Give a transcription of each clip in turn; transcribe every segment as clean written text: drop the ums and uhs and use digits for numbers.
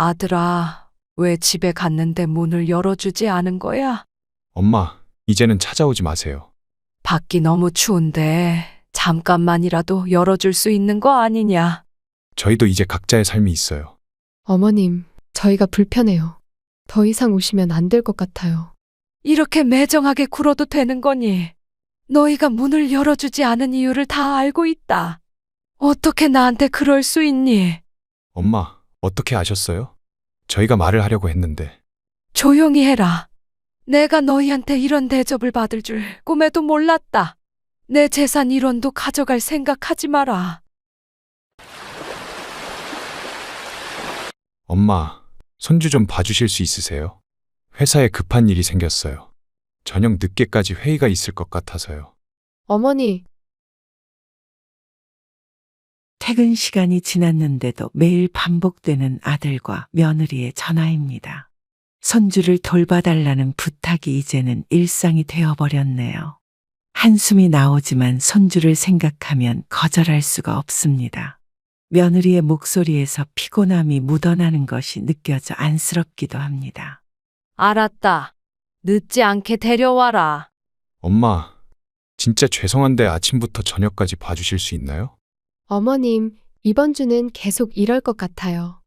아들아, 왜 집에 갔는데 문을 열어주지 않은 거야? 엄마, 이제는 찾아오지 마세요. 밖이 너무 추운데 잠깐만이라도 열어줄 수 있는 거 아니냐? 저희도 이제 각자의 삶이 있어요. 어머님, 저희가 불편해요. 더 이상 오시면 안 될 것 같아요. 이렇게 매정하게 굴어도 되는 거니? 너희가 문을 열어주지 않은 이유를 다 알고 있다. 어떻게 나한테 그럴 수 있니? 엄마, 어떻게 아셨어요? 저희가 말을 하려고 했는데. 조용히 해라. 내가 너희한테 이런 대접을 받을 줄 꿈에도 몰랐다. 내 재산 1원도 가져갈 생각하지 마라. 엄마, 손주 좀 봐주실 수 있으세요? 회사에 급한 일이 생겼어요. 저녁 늦게까지 회의가 있을 것 같아서요. 어머니, 퇴근 시간이 지났는데도 매일 반복되는 아들과 며느리의 전화입니다. 손주를 돌봐달라는 부탁이 이제는 일상이 되어버렸네요. 한숨이 나오지만 손주를 생각하면 거절할 수가 없습니다. 며느리의 목소리에서 피곤함이 묻어나는 것이 느껴져 안쓰럽기도 합니다. 알았다. 늦지 않게 데려와라. 엄마, 진짜 죄송한데 아침부터 저녁까지 봐주실 수 있나요? 어머님, 이번 주는 계속 이럴 것 같아요.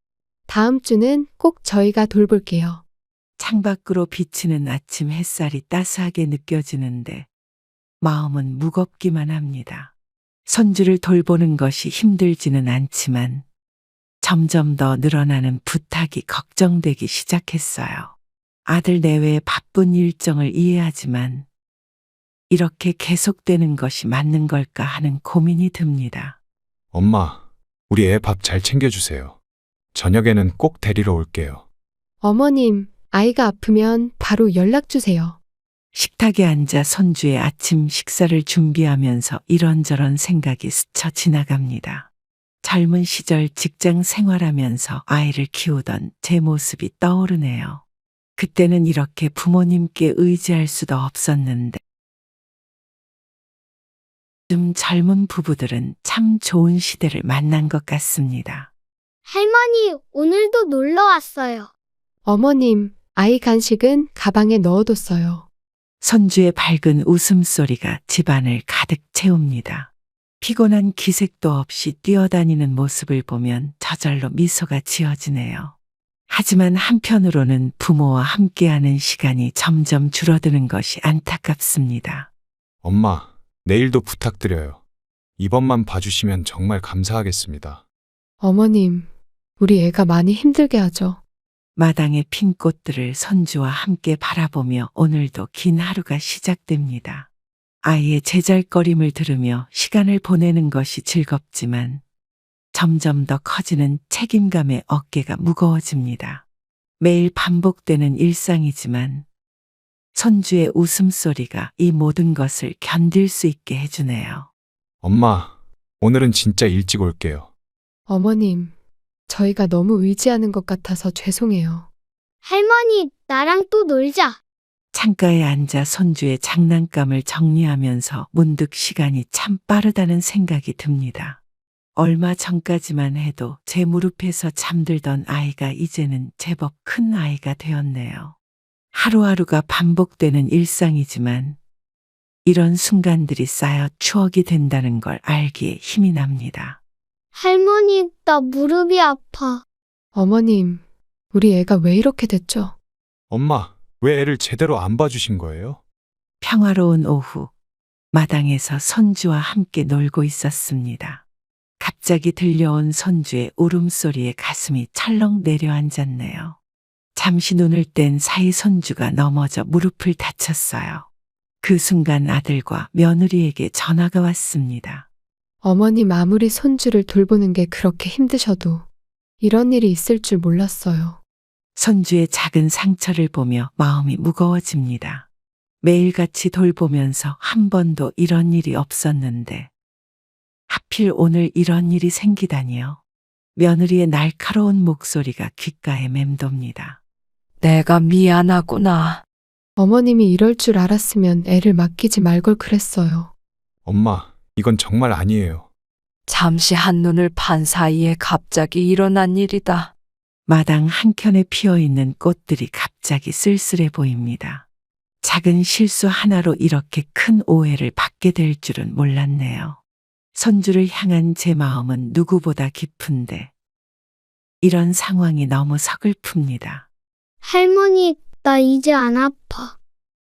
다음 주는 꼭 저희가 돌볼게요. 창밖으로 비치는 아침 햇살이 따스하게 느껴지는데 마음은 무겁기만 합니다. 손주를 돌보는 것이 힘들지는 않지만 점점 더 늘어나는 부탁이 걱정되기 시작했어요. 아들 내외의 바쁜 일정을 이해하지만 이렇게 계속되는 것이 맞는 걸까 하는 고민이 듭니다. 엄마, 우리 애 밥 잘 챙겨주세요. 저녁에는 꼭 데리러 올게요. 어머님, 아이가 아프면 바로 연락 주세요. 식탁에 앉아 손주의 아침 식사를 준비하면서 이런저런 생각이 스쳐 지나갑니다. 젊은 시절 직장 생활하면서 아이를 키우던 제 모습이 떠오르네요. 그때는 이렇게 부모님께 의지할 수도 없었는데 요즘 젊은 부부들은 참 좋은 시대를 만난 것 같습니다. 할머니, 오늘도 놀러 왔어요. 어머님, 아이 간식은 가방에 넣어뒀어요. 손주의 밝은 웃음소리가 집안을 가득 채웁니다. 피곤한 기색도 없이 뛰어다니는 모습을 보면 저절로 미소가 지어지네요. 하지만 한편으로는 부모와 함께하는 시간이 점점 줄어드는 것이 안타깝습니다. 엄마, 내일도 부탁드려요. 이번만 봐주시면 정말 감사하겠습니다. 어머님, 우리 애가 많이 힘들게 하죠. 마당의 핀 꽃들을 손주와 함께 바라보며 오늘도 긴 하루가 시작됩니다. 아이의 제잘거림을 들으며 시간을 보내는 것이 즐겁지만 점점 더 커지는 책임감에 어깨가 무거워집니다. 매일 반복되는 일상이지만 손주의 웃음소리가 이 모든 것을 견딜 수 있게 해주네요. 엄마, 오늘은 진짜 일찍 올게요. 어머님, 저희가 너무 의지하는 것 같아서 죄송해요. 할머니, 나랑 또 놀자. 창가에 앉아 손주의 장난감을 정리하면서 문득 시간이 참 빠르다는 생각이 듭니다. 얼마 전까지만 해도 제 무릎에서 잠들던 아이가 이제는 제법 큰 아이가 되었네요. 하루하루가 반복되는 일상이지만 이런 순간들이 쌓여 추억이 된다는 걸 알기에 힘이 납니다. 할머니, 나 무릎이 아파. 어머님, 우리 애가 왜 이렇게 됐죠? 엄마, 왜 애를 제대로 안 봐주신 거예요? 평화로운 오후, 마당에서 손주와 함께 놀고 있었습니다. 갑자기 들려온 손주의 울음소리에 가슴이 철렁 내려앉았네요. 잠시 눈을 뗀 사이 손주가 넘어져 무릎을 다쳤어요. 그 순간 아들과 며느리에게 전화가 왔습니다. 어머님 아무리 손주를 돌보는 게 그렇게 힘드셔도 이런 일이 있을 줄 몰랐어요. 손주의 작은 상처를 보며 마음이 무거워집니다. 매일같이 돌보면서 한 번도 이런 일이 없었는데 하필 오늘 이런 일이 생기다니요. 며느리의 날카로운 목소리가 귓가에 맴돕니다. 내가 미안하구나. 어머님이 이럴 줄 알았으면 애를 맡기지 말 걸 그랬어요. 엄마, 이건 정말 아니에요. 잠시 한눈을 판 사이에 갑자기 일어난 일이다. 마당 한켠에 피어 있는 꽃들이 갑자기 쓸쓸해 보입니다. 작은 실수 하나로 이렇게 큰 오해를 받게 될 줄은 몰랐네요. 손주를 향한 제 마음은 누구보다 깊은데 이런 상황이 너무 서글픕니다. 할머니, 나 이제 안 아파.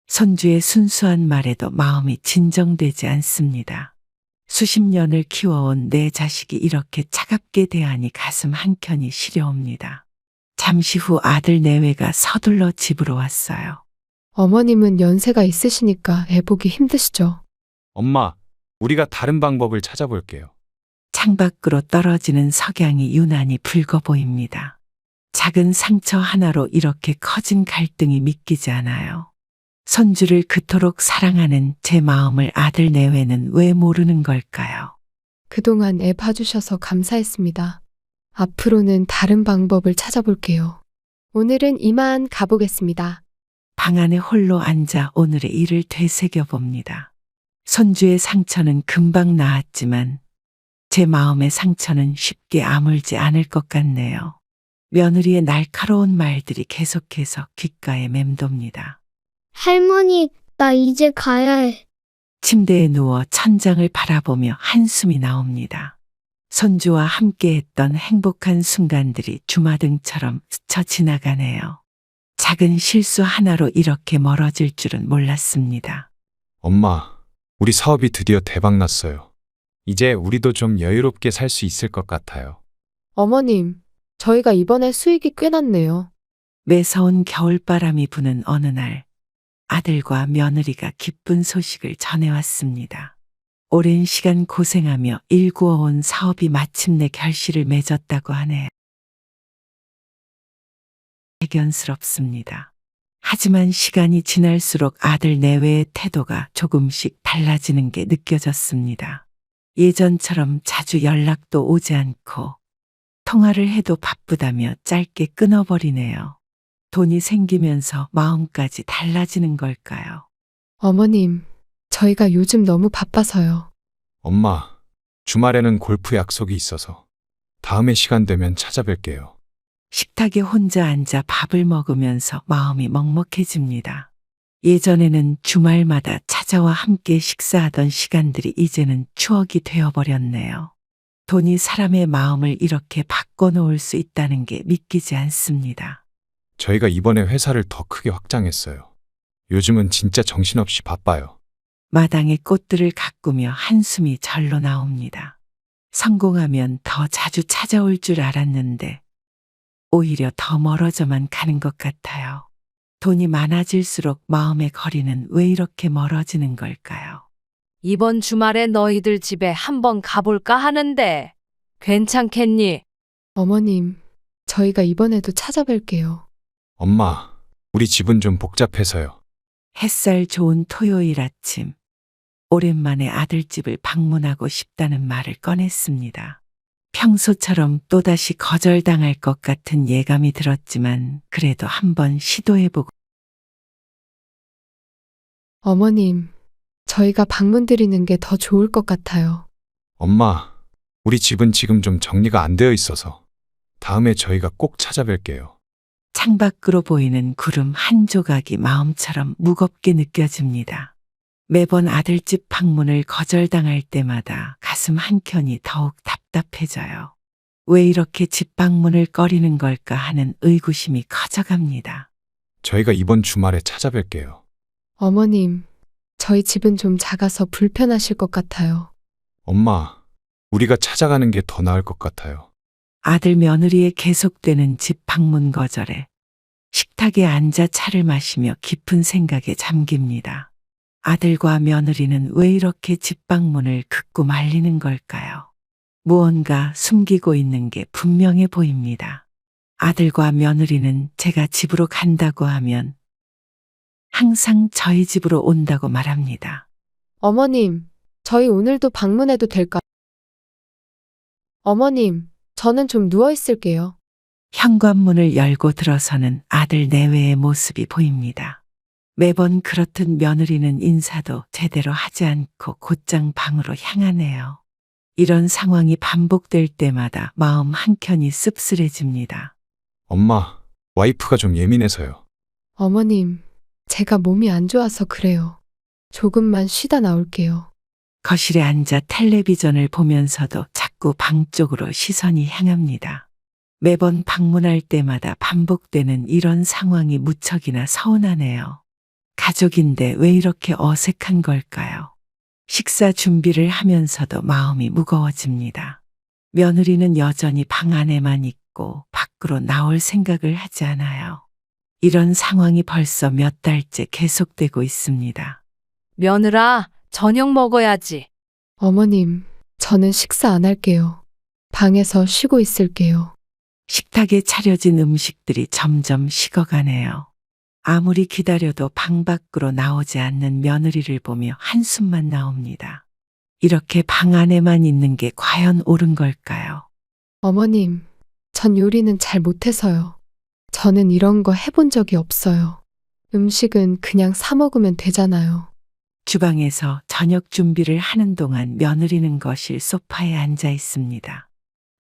손주의 순수한 말에도 마음이 진정되지 않습니다. 수십 년을 키워온 내 자식이 이렇게 차갑게 대하니 가슴 한켠이 시려옵니다. 잠시 후 아들 내외가 서둘러 집으로 왔어요. 어머님은 연세가 있으시니까 애 보기 힘드시죠? 엄마, 우리가 다른 방법을 찾아볼게요. 창밖으로 떨어지는 석양이 유난히 붉어 보입니다. 작은 상처 하나로 이렇게 커진 갈등이 믿기지 않아요. 손주를 그토록 사랑하는 제 마음을 아들 내외는 왜 모르는 걸까요? 그동안 애 봐주셔서 감사했습니다. 앞으로는 다른 방법을 찾아볼게요. 오늘은 이만 가보겠습니다. 방 안에 홀로 앉아 오늘의 일을 되새겨 봅니다. 손주의 상처는 금방 나았지만 제 마음의 상처는 쉽게 아물지 않을 것 같네요. 며느리의 날카로운 말들이 계속해서 귓가에 맴돕니다. 할머니, 나 이제 가야 해. 침대에 누워 천장을 바라보며 한숨이 나옵니다. 손주와 함께했던 행복한 순간들이 주마등처럼 스쳐 지나가네요. 작은 실수 하나로 이렇게 멀어질 줄은 몰랐습니다. 엄마, 우리 사업이 드디어 대박났어요. 이제 우리도 좀 여유롭게 살 수 있을 것 같아요. 어머님, 저희가 이번에 수익이 꽤 났네요. 매서운 겨울바람이 부는 어느 날 아들과 며느리가 기쁜 소식을 전해왔습니다. 오랜 시간 고생하며 일구어온 사업이 마침내 결실을 맺었다고 하네요. 대견스럽습니다. 하지만 시간이 지날수록 아들 내외의 태도가 조금씩 달라지는 게 느껴졌습니다. 예전처럼 자주 연락도 오지 않고 통화를 해도 바쁘다며 짧게 끊어버리네요. 돈이 생기면서 마음까지 달라지는 걸까요? 어머님, 저희가 요즘 너무 바빠서요. 엄마, 주말에는 골프 약속이 있어서 다음에 시간 되면 찾아뵐게요. 식탁에 혼자 앉아 밥을 먹으면서 마음이 먹먹해집니다. 예전에는 주말마다 찾아와 함께 식사하던 시간들이 이제는 추억이 되어버렸네요. 돈이 사람의 마음을 이렇게 바꿔놓을 수 있다는 게 믿기지 않습니다. 저희가 이번에 회사를 더 크게 확장했어요. 요즘은 진짜 정신없이 바빠요. 마당에 꽃들을 가꾸며 한숨이 절로 나옵니다. 성공하면 더 자주 찾아올 줄 알았는데 오히려 더 멀어져만 가는 것 같아요. 돈이 많아질수록 마음의 거리는 왜 이렇게 멀어지는 걸까요? 이번 주말에 너희들 집에 한번 가볼까 하는데 괜찮겠니? 어머님, 저희가 이번에도 찾아뵐게요. 엄마, 우리 집은 좀 복잡해서요. 햇살 좋은 토요일 아침, 오랜만에 아들집을 방문하고 싶다는 말을 꺼냈습니다. 평소처럼 또다시 거절당할 것 같은 예감이 들었지만 그래도 한번 시도해보고 어머님, 저희가 방문 드리는 게 더 좋을 것 같아요. 엄마, 우리 집은 지금 좀 정리가 안 되어 있어서 다음에 저희가 꼭 찾아뵐게요. 창밖으로 보이는 구름 한 조각이 마음처럼 무겁게 느껴집니다. 매번 아들집 방문을 거절당할 때마다 가슴 한켠이 더욱 답답해져요. 왜 이렇게 집 방문을 꺼리는 걸까 하는 의구심이 커져갑니다. 저희가 이번 주말에 찾아뵐게요. 어머님, 저희 집은 좀 작아서 불편하실 것 같아요. 엄마, 우리가 찾아가는 게 더 나을 것 같아요. 아들 며느리의 계속되는 집 방문 거절에 식탁에 앉아 차를 마시며 깊은 생각에 잠깁니다. 아들과 며느리는 왜 이렇게 집 방문을 극구 말리는 걸까요? 무언가 숨기고 있는 게 분명해 보입니다. 아들과 며느리는 제가 집으로 간다고 하면 항상 저희 집으로 온다고 말합니다. 어머님, 저희 오늘도 방문해도 될까요? 어머님, 저는 좀 누워 있을게요. 현관문을 열고 들어서는 아들 내외의 모습이 보입니다. 매번 그렇듯 며느리는 인사도 제대로 하지 않고 곧장 방으로 향하네요. 이런 상황이 반복될 때마다 마음 한켠이 씁쓸해집니다. 엄마, 와이프가 좀 예민해서요. 어머님, 제가 몸이 안 좋아서 그래요. 조금만 쉬다 나올게요. 거실에 앉아 텔레비전을 보면서도 자꾸 방 쪽으로 시선이 향합니다. 매번 방문할 때마다 반복되는 이런 상황이 무척이나 서운하네요. 가족인데 왜 이렇게 어색한 걸까요? 식사 준비를 하면서도 마음이 무거워집니다. 며느리는 여전히 방 안에만 있고 밖으로 나올 생각을 하지 않아요. 이런 상황이 벌써 몇 달째 계속되고 있습니다. 며느라, 저녁 먹어야지. 어머님, 저는 식사 안 할게요. 방에서 쉬고 있을게요. 식탁에 차려진 음식들이 점점 식어가네요. 아무리 기다려도 방 밖으로 나오지 않는 며느리를 보며 한숨만 나옵니다. 이렇게 방 안에만 있는 게 과연 옳은 걸까요? 어머님, 전 요리는 잘 못해서요. 저는 이런 거 해본 적이 없어요. 음식은 그냥 사 먹으면 되잖아요. 주방에서 저녁 준비를 하는 동안 며느리는 거실 소파에 앉아 있습니다.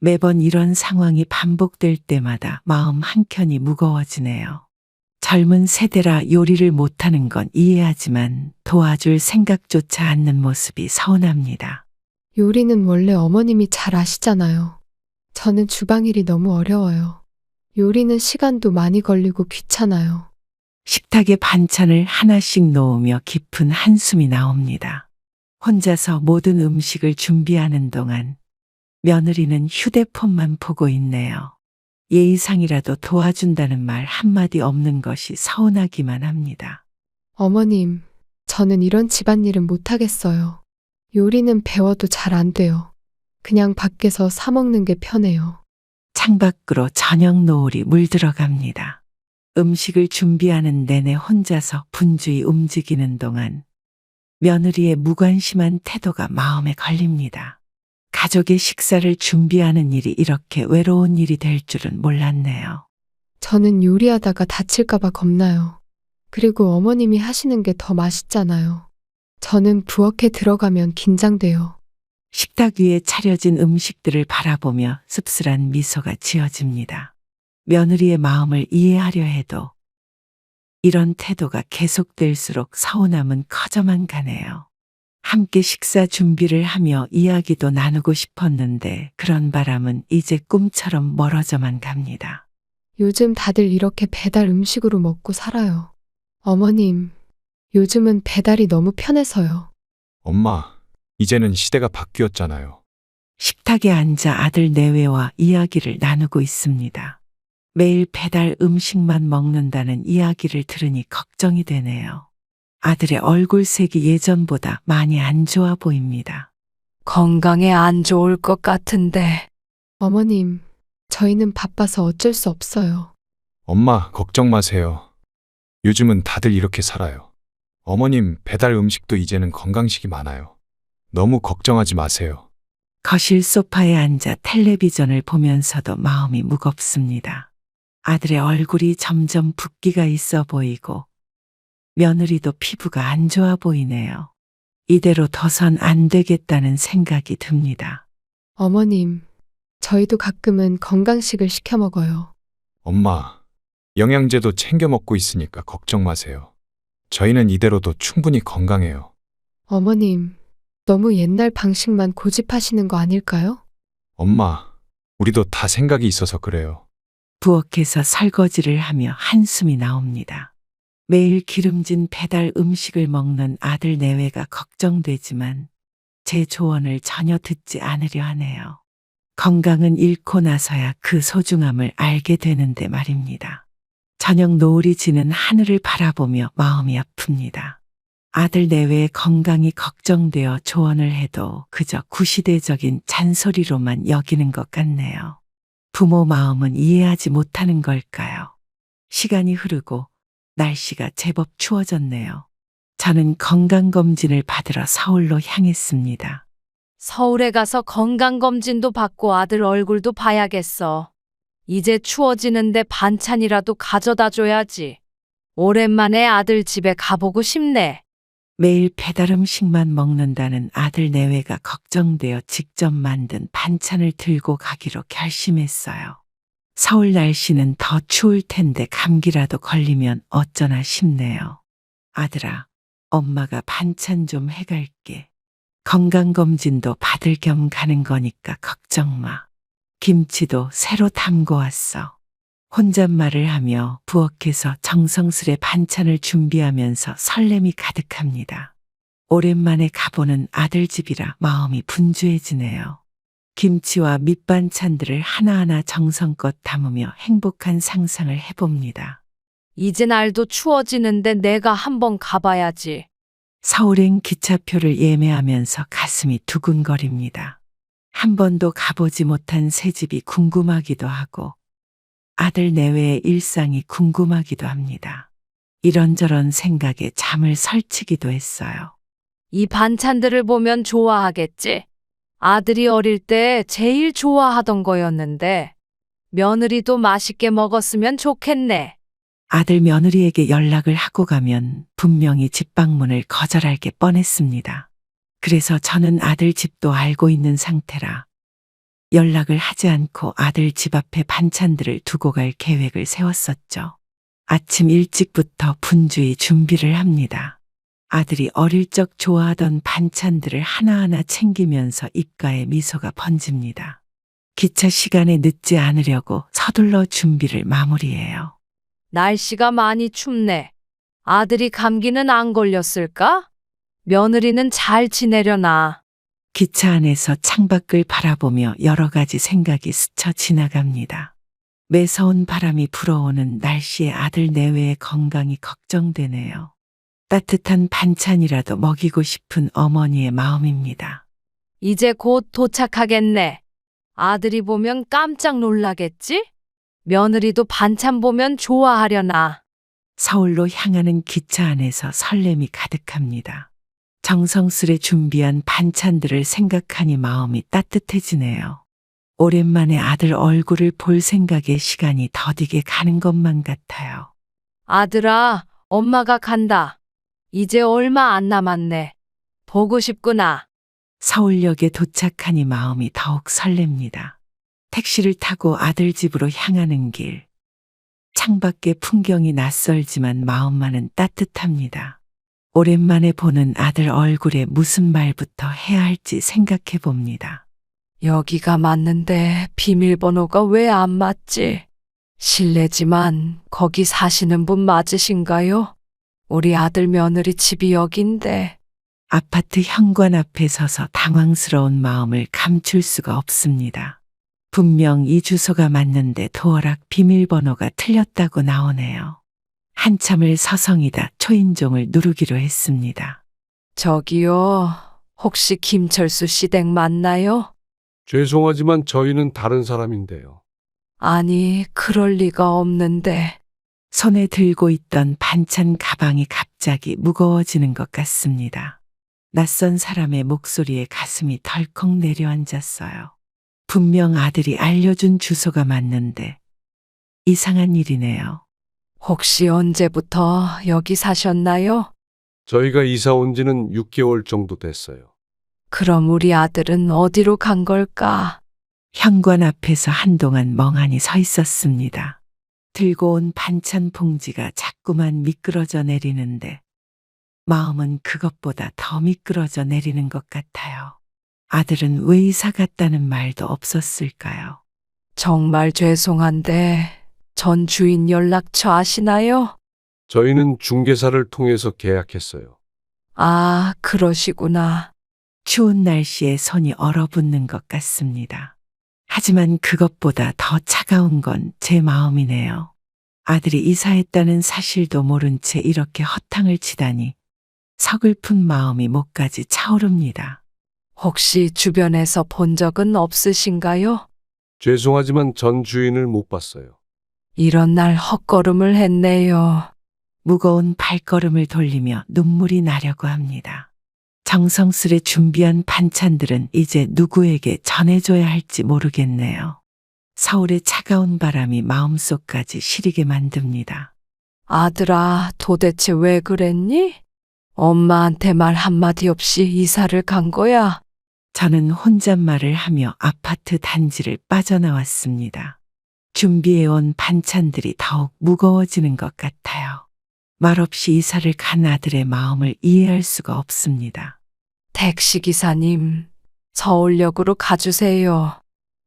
매번 이런 상황이 반복될 때마다 마음 한켠이 무거워지네요. 젊은 세대라 요리를 못하는 건 이해하지만 도와줄 생각조차 않는 모습이 서운합니다. 요리는 원래 어머님이 잘 아시잖아요. 저는 주방 일이 너무 어려워요. 요리는 시간도 많이 걸리고 귀찮아요. 식탁에 반찬을 하나씩 놓으며 깊은 한숨이 나옵니다. 혼자서 모든 음식을 준비하는 동안 며느리는 휴대폰만 보고 있네요. 예의상이라도 도와준다는 말 한마디 없는 것이 서운하기만 합니다. 어머님, 저는 이런 집안일은 못하겠어요. 요리는 배워도 잘 안 돼요. 그냥 밖에서 사 먹는 게 편해요. 창밖으로 저녁 노을이 물들어갑니다. 음식을 준비하는 내내 혼자서 분주히 움직이는 동안 며느리의 무관심한 태도가 마음에 걸립니다. 가족의 식사를 준비하는 일이 이렇게 외로운 일이 될 줄은 몰랐네요. 저는 요리하다가 다칠까봐 겁나요. 그리고 어머님이 하시는 게 더 맛있잖아요. 저는 부엌에 들어가면 긴장돼요. 식탁 위에 차려진 음식들을 바라보며 씁쓸한 미소가 지어집니다. 며느리의 마음을 이해하려 해도 이런 태도가 계속될수록 서운함은 커져만 가네요. 함께 식사 준비를 하며 이야기도 나누고 싶었는데 그런 바람은 이제 꿈처럼 멀어져만 갑니다. 요즘 다들 이렇게 배달 음식으로 먹고 살아요. 어머님, 요즘은 배달이 너무 편해서요. 엄마, 이제는 시대가 바뀌었잖아요. 식탁에 앉아 아들 내외와 이야기를 나누고 있습니다. 매일 배달 음식만 먹는다는 이야기를 들으니 걱정이 되네요. 아들의 얼굴색이 예전보다 많이 안 좋아 보입니다. 건강에 안 좋을 것 같은데. 어머님, 저희는 바빠서 어쩔 수 없어요. 엄마, 걱정 마세요. 요즘은 다들 이렇게 살아요. 어머님, 배달 음식도 이제는 건강식이 많아요. 너무 걱정하지 마세요. 거실 소파에 앉아 텔레비전을 보면서도 마음이 무겁습니다. 아들의 얼굴이 점점 붓기가 있어 보이고 며느리도 피부가 안 좋아 보이네요. 이대로 둬선 안 되겠다는 생각이 듭니다. 어머님, 저희도 가끔은 건강식을 시켜 먹어요. 엄마, 영양제도 챙겨 먹고 있으니까 걱정 마세요. 저희는 이대로도 충분히 건강해요. 어머님, 너무 옛날 방식만 고집하시는 거 아닐까요? 엄마, 우리도 다 생각이 있어서 그래요. 부엌에서 설거지를 하며 한숨이 나옵니다. 매일 기름진 배달 음식을 먹는 아들 내외가 걱정되지만 제 조언을 전혀 듣지 않으려 하네요. 건강은 잃고 나서야 그 소중함을 알게 되는데 말입니다. 저녁 노을이 지는 하늘을 바라보며 마음이 아픕니다. 아들 내외의 건강이 걱정되어 조언을 해도 그저 구시대적인 잔소리로만 여기는 것 같네요. 부모 마음은 이해하지 못하는 걸까요? 시간이 흐르고 날씨가 제법 추워졌네요. 저는 건강검진을 받으러 서울로 향했습니다. 서울에 가서 건강검진도 받고 아들 얼굴도 봐야겠어. 이제 추워지는데 반찬이라도 가져다 줘야지. 오랜만에 아들 집에 가보고 싶네. 매일 배달 음식만 먹는다는 아들 내외가 걱정되어 직접 만든 반찬을 들고 가기로 결심했어요. 서울 날씨는 더 추울 텐데 감기라도 걸리면 어쩌나 싶네요. 아들아, 엄마가 반찬 좀 해갈게. 건강검진도 받을 겸 가는 거니까 걱정 마. 김치도 새로 담고 왔어. 혼잣말을 하며 부엌에서 정성스레 반찬을 준비하면서 설렘이 가득합니다. 오랜만에 가보는 아들 집이라 마음이 분주해지네요. 김치와 밑반찬들을 하나하나 정성껏 담으며 행복한 상상을 해봅니다. 이제 날도 추워지는데 내가 한번 가봐야지. 서울행 기차표를 예매하면서 가슴이 두근거립니다. 한 번도 가보지 못한 새 집이 궁금하기도 하고 아들 내외의 일상이 궁금하기도 합니다. 이런저런 생각에 잠을 설치기도 했어요. 이 반찬들을 보면 좋아하겠지? 아들이 어릴 때 제일 좋아하던 거였는데 며느리도 맛있게 먹었으면 좋겠네. 아들 며느리에게 연락을 하고 가면 분명히 집 방문을 거절할 게 뻔했습니다. 그래서 저는 아들 집도 알고 있는 상태라 연락을 하지 않고 아들 집 앞에 반찬들을 두고 갈 계획을 세웠었죠. 아침 일찍부터 분주히 준비를 합니다. 아들이 어릴 적 좋아하던 반찬들을 하나하나 챙기면서 입가에 미소가 번집니다. 기차 시간에 늦지 않으려고 서둘러 준비를 마무리해요. 날씨가 많이 춥네. 아들이 감기는 안 걸렸을까? 며느리는 잘 지내려나? 기차 안에서 창밖을 바라보며 여러 가지 생각이 스쳐 지나갑니다. 매서운 바람이 불어오는 날씨에 아들 내외의 건강이 걱정되네요. 따뜻한 반찬이라도 먹이고 싶은 어머니의 마음입니다. 이제 곧 도착하겠네. 아들이 보면 깜짝 놀라겠지? 며느리도 반찬 보면 좋아하려나? 서울로 향하는 기차 안에서 설렘이 가득합니다. 정성스레 준비한 반찬들을 생각하니 마음이 따뜻해지네요. 오랜만에 아들 얼굴을 볼 생각에 시간이 더디게 가는 것만 같아요. 아들아, 엄마가 간다. 이제 얼마 안 남았네. 보고 싶구나. 서울역에 도착하니 마음이 더욱 설렙니다. 택시를 타고 아들 집으로 향하는 길. 창밖의 풍경이 낯설지만 마음만은 따뜻합니다. 오랜만에 보는 아들 얼굴에 무슨 말부터 해야 할지 생각해 봅니다. 여기가 맞는데 비밀번호가 왜 안 맞지? 실례지만 거기 사시는 분 맞으신가요? 우리 아들 며느리 집이 여긴데. 아파트 현관 앞에 서서 당황스러운 마음을 감출 수가 없습니다. 분명 이 주소가 맞는데 도어락 비밀번호가 틀렸다고 나오네요. 한참을 서성이다 초인종을 누르기로 했습니다. 저기요, 혹시 김철수 씨 댁 맞나요? 죄송하지만 저희는 다른 사람인데요. 아니, 그럴 리가 없는데. 손에 들고 있던 반찬 가방이 갑자기 무거워지는 것 같습니다. 낯선 사람의 목소리에 가슴이 덜컥 내려앉았어요. 분명 아들이 알려준 주소가 맞는데 이상한 일이네요. 혹시 언제부터 여기 사셨나요? 저희가 이사 온 지는 6개월 정도 됐어요. 그럼 우리 아들은 어디로 간 걸까? 현관 앞에서 한동안 멍하니 서 있었습니다. 들고 온 반찬 봉지가 자꾸만 미끄러져 내리는데 마음은 그것보다 더 미끄러져 내리는 것 같아요. 아들은 왜 이사 갔다는 말도 없었을까요? 정말 죄송한데 전 주인 연락처 아시나요? 저희는 중개사를 통해서 계약했어요. 아, 그러시구나. 추운 날씨에 손이 얼어붙는 것 같습니다. 하지만 그것보다 더 차가운 건 제 마음이네요. 아들이 이사했다는 사실도 모른 채 이렇게 허탕을 치다니 서글픈 마음이 목까지 차오릅니다. 혹시 주변에서 본 적은 없으신가요? 죄송하지만 전 주인을 못 봤어요. 이런 날 헛걸음을 했네요. 무거운 발걸음을 돌리며 눈물이 나려고 합니다. 정성스레 준비한 반찬들은 이제 누구에게 전해줘야 할지 모르겠네요. 서울의 차가운 바람이 마음속까지 시리게 만듭니다. 아들아, 도대체 왜 그랬니? 엄마한테 말 한마디 없이 이사를 간 거야? 저는 혼잣말을 하며 아파트 단지를 빠져나왔습니다. 준비해온 반찬들이 더욱 무거워지는 것 같아요. 말없이 이사를 간 아들의 마음을 이해할 수가 없습니다. 택시기사님, 서울역으로 가주세요.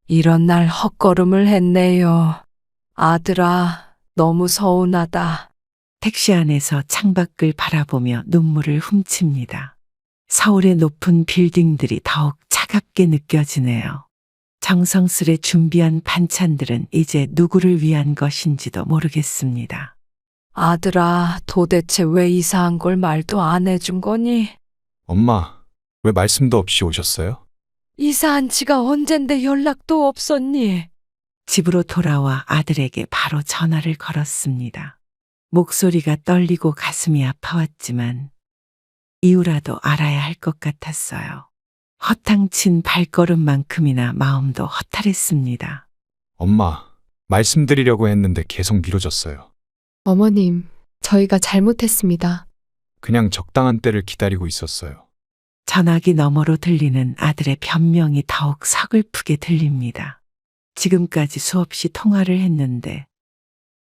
이런 날 헛걸음을 했네요. 아들아, 너무 서운하다. 택시 안에서 창밖을 바라보며 눈물을 훔칩니다. 서울의 높은 빌딩들이 더욱 차갑게 느껴지네요. 정성스레 준비한 반찬들은 이제 누구를 위한 것인지도 모르겠습니다. 아들아, 도대체 왜 이사한 걸 말도 안 해준 거니? 엄마, 왜 말씀도 없이 오셨어요? 이사한 지가 언젠데 연락도 없었니? 집으로 돌아와 아들에게 바로 전화를 걸었습니다. 목소리가 떨리고 가슴이 아파왔지만 이유라도 알아야 할 것 같았어요. 허탕친 발걸음만큼이나 마음도 허탈했습니다. 엄마, 말씀드리려고 했는데 계속 미뤄졌어요. 어머님, 저희가 잘못했습니다. 그냥 적당한 때를 기다리고 있었어요. 전화기 너머로 들리는 아들의 변명이 더욱 서글프게 들립니다. 지금까지 수없이 통화를 했는데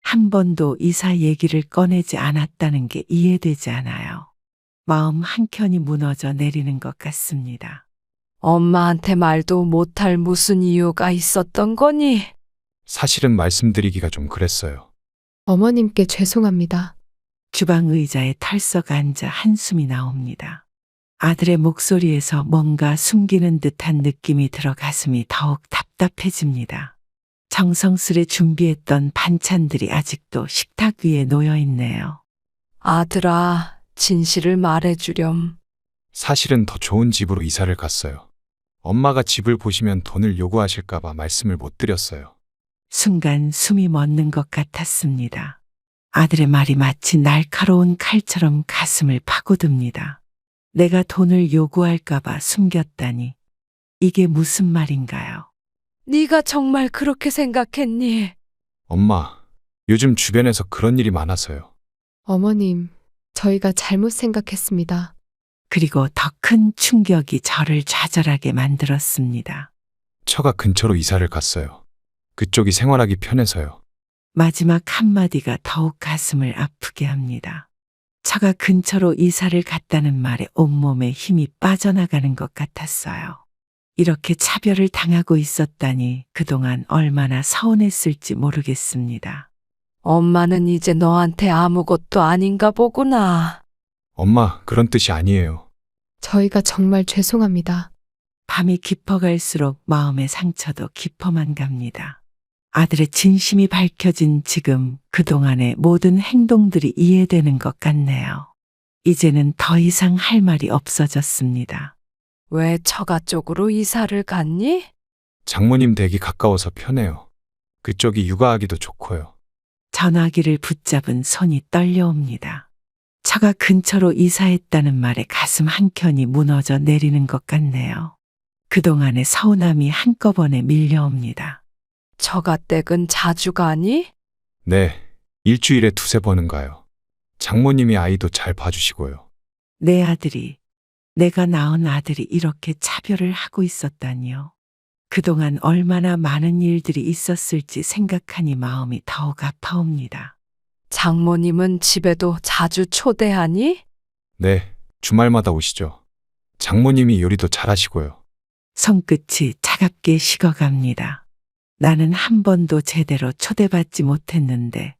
한 번도 이사 얘기를 꺼내지 않았다는 게 이해되지 않아요. 마음 한켠이 무너져 내리는 것 같습니다. 엄마한테 말도 못할 무슨 이유가 있었던 거니? 사실은 말씀드리기가 좀 그랬어요. 어머님께 죄송합니다. 주방 의자에 털썩 앉아 한숨이 나옵니다. 아들의 목소리에서 뭔가 숨기는 듯한 느낌이 들어 가슴이 더욱 답답해집니다. 정성스레 준비했던 반찬들이 아직도 식탁 위에 놓여 있네요. 아들아, 진실을 말해주렴. 사실은 더 좋은 집으로 이사를 갔어요. 엄마가 집을 보시면 돈을 요구하실까봐 말씀을 못 드렸어요. 순간 숨이 멎는 것 같았습니다. 아들의 말이 마치 날카로운 칼처럼 가슴을 파고듭니다. 내가 돈을 요구할까봐 숨겼다니. 이게 무슨 말인가요? 네가 정말 그렇게 생각했니? 엄마, 요즘 주변에서 그런 일이 많아서요. 어머님, 저희가 잘못 생각했습니다. 그리고 더 큰 충격이 저를 좌절하게 만들었습니다. 처가 근처로 이사를 갔어요. 그쪽이 생활하기 편해서요. 마지막 한마디가 더욱 가슴을 아프게 합니다. 처가 근처로 이사를 갔다는 말에 온몸에 힘이 빠져나가는 것 같았어요. 이렇게 차별을 당하고 있었다니 그동안 얼마나 서운했을지 모르겠습니다. 엄마는 이제 너한테 아무것도 아닌가 보구나. 엄마, 그런 뜻이 아니에요. 저희가 정말 죄송합니다. 밤이 깊어갈수록 마음의 상처도 깊어만 갑니다. 아들의 진심이 밝혀진 지금 그동안의 모든 행동들이 이해되는 것 같네요. 이제는 더 이상 할 말이 없어졌습니다. 왜 처가 쪽으로 이사를 갔니? 장모님 댁이 가까워서 편해요. 그쪽이 육아하기도 좋고요. 전화기를 붙잡은 손이 떨려옵니다. 처가 근처로 이사했다는 말에 가슴 한켠이 무너져 내리는 것 같네요. 그동안의 서운함이 한꺼번에 밀려옵니다. 처가 댁은 자주 가니? 네, 일주일에 두세 번은 가요. 장모님이 아이도 잘 봐주시고요. 내 아들이, 내가 낳은 아들이 이렇게 차별을 하고 있었다니요. 그동안 얼마나 많은 일들이 있었을지 생각하니 마음이 더욱 아파옵니다. 장모님은 집에도 자주 초대하니? 네, 주말마다 오시죠. 장모님이 요리도 잘하시고요. 손끝이 차갑게 식어갑니다. 나는 한 번도 제대로 초대받지 못했는데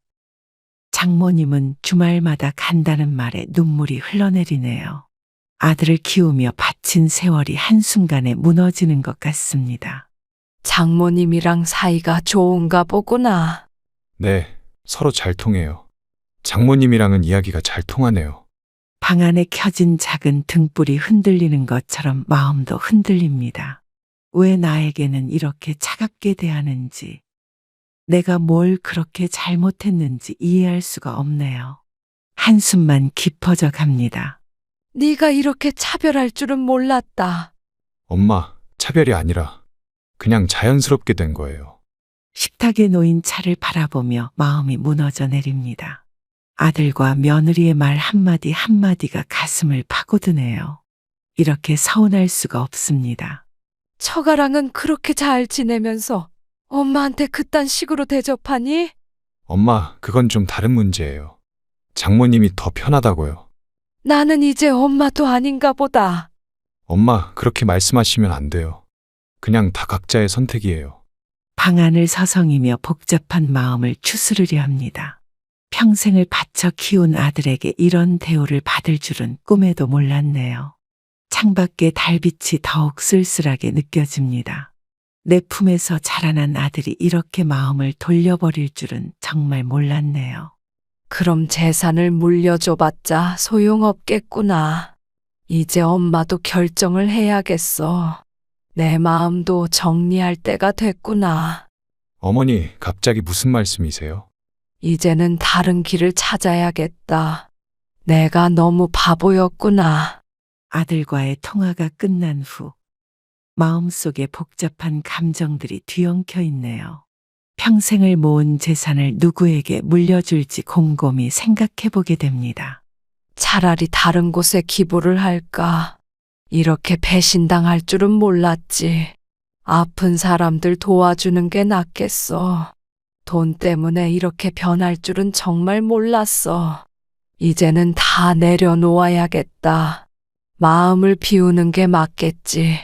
장모님은 주말마다 간다는 말에 눈물이 흘러내리네요. 아들을 키우며 바친 세월이 한순간에 무너지는 것 같습니다. 장모님이랑 사이가 좋은가 보구나. 네, 서로 잘 통해요. 장모님이랑은 이야기가 잘 통하네요. 방 안에 켜진 작은 등불이 흔들리는 것처럼 마음도 흔들립니다. 왜 나에게는 이렇게 차갑게 대하는지, 내가 뭘 그렇게 잘못했는지 이해할 수가 없네요. 한숨만 깊어져 갑니다. 네가 이렇게 차별할 줄은 몰랐다. 엄마, 차별이 아니라 그냥 자연스럽게 된 거예요. 식탁에 놓인 차를 바라보며 마음이 무너져 내립니다. 아들과 며느리의 말 한마디 한마디가 가슴을 파고드네요. 이렇게 서운할 수가 없습니다. 처가랑은 그렇게 잘 지내면서 엄마한테 그딴 식으로 대접하니? 엄마, 그건 좀 다른 문제예요. 장모님이 더 편하다고요. 나는 이제 엄마도 아닌가 보다. 엄마, 그렇게 말씀하시면 안 돼요. 그냥 다 각자의 선택이에요. 방안을 서성이며 복잡한 마음을 추스르려 합니다. 평생을 바쳐 키운 아들에게 이런 대우를 받을 줄은 꿈에도 몰랐네요. 창밖에 달빛이 더욱 쓸쓸하게 느껴집니다. 내 품에서 자라난 아들이 이렇게 마음을 돌려버릴 줄은 정말 몰랐네요. 그럼 재산을 물려줘봤자 소용없겠구나. 이제 엄마도 결정을 해야겠어. 내 마음도 정리할 때가 됐구나. 어머니, 갑자기 무슨 말씀이세요? 이제는 다른 길을 찾아야겠다. 내가 너무 바보였구나. 아들과의 통화가 끝난 후 마음속에 복잡한 감정들이 뒤엉켜 있네요. 평생을 모은 재산을 누구에게 물려줄지 곰곰이 생각해 보게 됩니다. 차라리 다른 곳에 기부를 할까. 이렇게 배신당할 줄은 몰랐지. 아픈 사람들 도와주는 게 낫겠어. 돈 때문에 이렇게 변할 줄은 정말 몰랐어. 이제는 다 내려놓아야겠다. 마음을 비우는 게 맞겠지.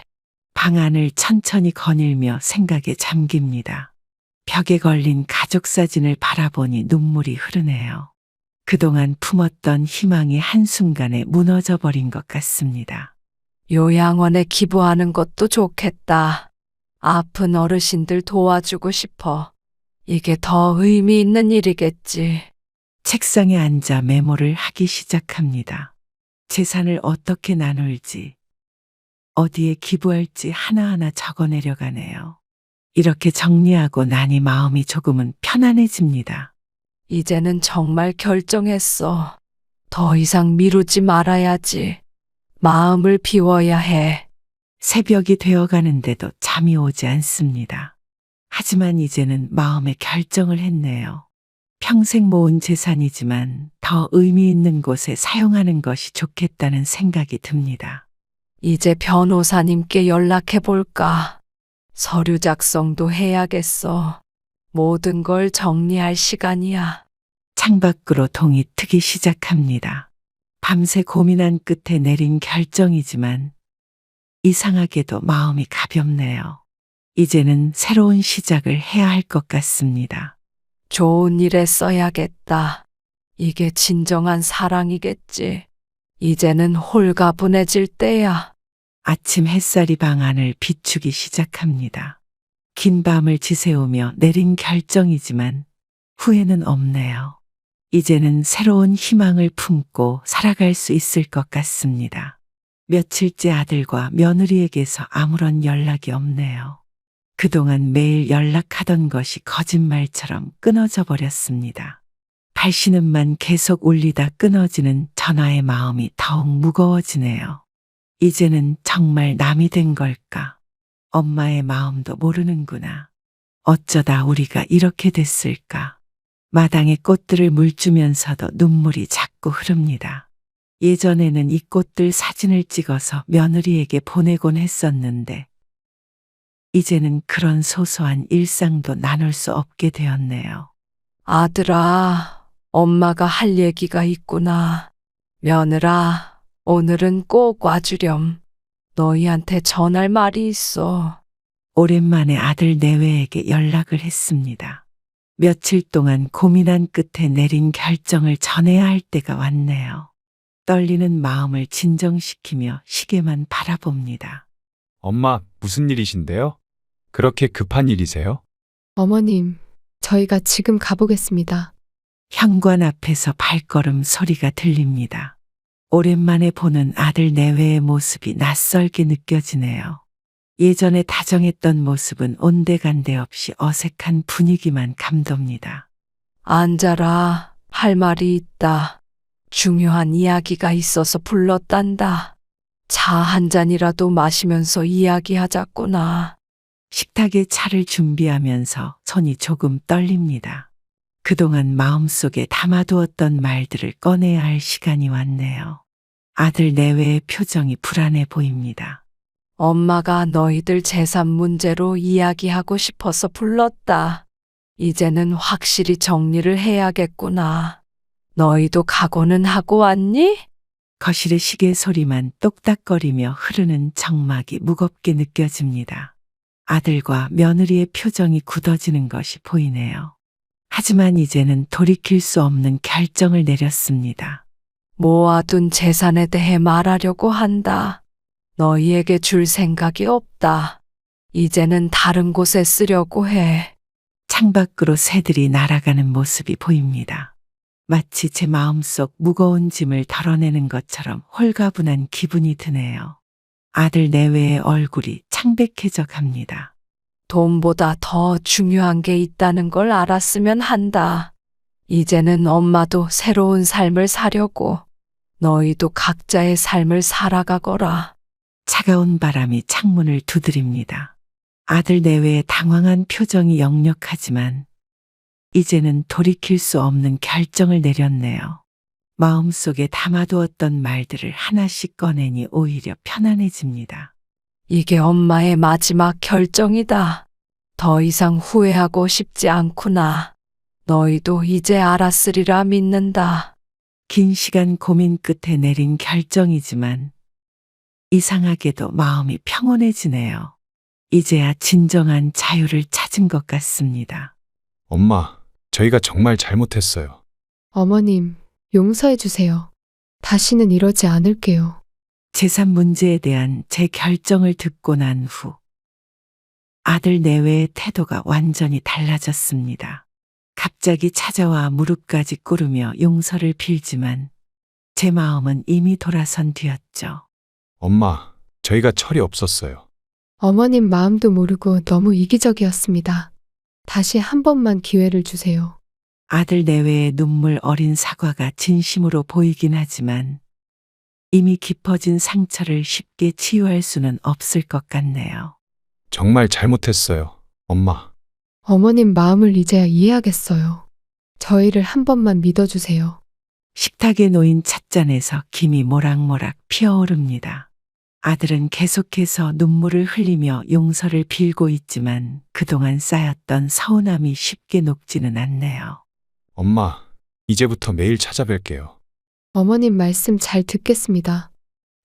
방안을 천천히 거닐며 생각에 잠깁니다. 벽에 걸린 가족 사진을 바라보니 눈물이 흐르네요. 그동안 품었던 희망이 한순간에 무너져 버린 것 같습니다. 요양원에 기부하는 것도 좋겠다. 아픈 어르신들 도와주고 싶어. 이게 더 의미 있는 일이겠지. 책상에 앉아 메모를 하기 시작합니다. 재산을 어떻게 나눌지, 어디에 기부할지 하나하나 적어내려가네요. 이렇게 정리하고 나니 마음이 조금은 편안해집니다. 이제는 정말 결정했어. 더 이상 미루지 말아야지. 마음을 비워야 해. 새벽이 되어가는데도 잠이 오지 않습니다. 하지만 이제는 마음의 결정을 했네요. 평생 모은 재산이지만 더 의미 있는 곳에 사용하는 것이 좋겠다는 생각이 듭니다. 이제 변호사님께 연락해 볼까. 서류 작성도 해야겠어. 모든 걸 정리할 시간이야. 창밖으로 동이 트기 시작합니다. 밤새 고민한 끝에 내린 결정이지만 이상하게도 마음이 가볍네요. 이제는 새로운 시작을 해야 할 것 같습니다. 좋은 일에 써야겠다. 이게 진정한 사랑이겠지. 이제는 홀가분해질 때야. 아침 햇살이 방 안을 비추기 시작합니다. 긴 밤을 지새우며 내린 결정이지만 후회는 없네요. 이제는 새로운 희망을 품고 살아갈 수 있을 것 같습니다. 며칠째 아들과 며느리에게서 아무런 연락이 없네요. 그동안 매일 연락하던 것이 거짓말처럼 끊어져 버렸습니다. 발신음만 계속 울리다 끊어지는 전화의 마음이 더욱 무거워지네요. 이제는 정말 남이 된 걸까? 엄마의 마음도 모르는구나. 어쩌다 우리가 이렇게 됐을까? 마당에 꽃들을 물주면서도 눈물이 자꾸 흐릅니다. 예전에는 이 꽃들 사진을 찍어서 며느리에게 보내곤 했었는데 이제는 그런 소소한 일상도 나눌 수 없게 되었네요. 아들아, 엄마가 할 얘기가 있구나. 며느라, 오늘은 꼭 와주렴. 너희한테 전할 말이 있어. 오랜만에 아들 내외에게 연락을 했습니다. 며칠 동안 고민한 끝에 내린 결정을 전해야 할 때가 왔네요. 떨리는 마음을 진정시키며 시계만 바라봅니다. 엄마, 무슨 일이신데요? 그렇게 급한 일이세요? 어머님, 저희가 지금 가보겠습니다. 현관 앞에서 발걸음 소리가 들립니다. 오랜만에 보는 아들 내외의 모습이 낯설게 느껴지네요. 예전에 다정했던 모습은 온데간데 없이 어색한 분위기만 감돕니다. 앉아라. 할 말이 있다. 중요한 이야기가 있어서 불렀단다. 차 한 잔이라도 마시면서 이야기하자꾸나. 식탁에 차를 준비하면서 손이 조금 떨립니다. 그동안 마음속에 담아두었던 말들을 꺼내야 할 시간이 왔네요. 아들 내외의 표정이 불안해 보입니다. 엄마가 너희들 재산 문제로 이야기하고 싶어서 불렀다. 이제는 확실히 정리를 해야겠구나. 너희도 각오는 하고 왔니? 거실의 시계 소리만 똑딱거리며 흐르는 정막이 무겁게 느껴집니다. 아들과 며느리의 표정이 굳어지는 것이 보이네요. 하지만 이제는 돌이킬 수 없는 결정을 내렸습니다. 모아둔 재산에 대해 말하려고 한다. 너희에게 줄 생각이 없다. 이제는 다른 곳에 쓰려고 해. 창밖으로 새들이 날아가는 모습이 보입니다. 마치 제 마음속 무거운 짐을 덜어내는 것처럼 홀가분한 기분이 드네요. 아들 내외의 얼굴이 창백해져 갑니다. 돈보다 더 중요한 게 있다는 걸 알았으면 한다. 이제는 엄마도 새로운 삶을 사려고 너희도 각자의 삶을 살아가거라. 차가운 바람이 창문을 두드립니다. 아들 내외의 당황한 표정이 역력하지만 이제는 돌이킬 수 없는 결정을 내렸네요. 마음속에 담아두었던 말들을 하나씩 꺼내니 오히려 편안해집니다. 이게 엄마의 마지막 결정이다. 더 이상 후회하고 싶지 않구나. 너희도 이제 알았으리라 믿는다. 긴 시간 고민 끝에 내린 결정이지만 이상하게도 마음이 평온해지네요. 이제야 진정한 자유를 찾은 것 같습니다. 엄마, 저희가 정말 잘못했어요. 어머님, 용서해 주세요. 다시는 이러지 않을게요. 재산 문제에 대한 제 결정을 듣고 난 후 아들 내외의 태도가 완전히 달라졌습니다. 갑자기 찾아와 무릎까지 꿇으며 용서를 빌지만 제 마음은 이미 돌아선 뒤였죠. 엄마, 저희가 철이 없었어요. 어머님 마음도 모르고 너무 이기적이었습니다. 다시 한 번만 기회를 주세요. 아들 내외의 눈물 어린 사과가 진심으로 보이긴 하지만 이미 깊어진 상처를 쉽게 치유할 수는 없을 것 같네요. 정말 잘못했어요. 엄마. 어머님 마음을 이제야 이해하겠어요. 저희를 한 번만 믿어주세요. 식탁에 놓인 찻잔에서 김이 모락모락 피어오릅니다. 아들은 계속해서 눈물을 흘리며 용서를 빌고 있지만 그동안 쌓였던 서운함이 쉽게 녹지는 않네요. 엄마, 이제부터 매일 찾아뵐게요. 어머님 말씀 잘 듣겠습니다.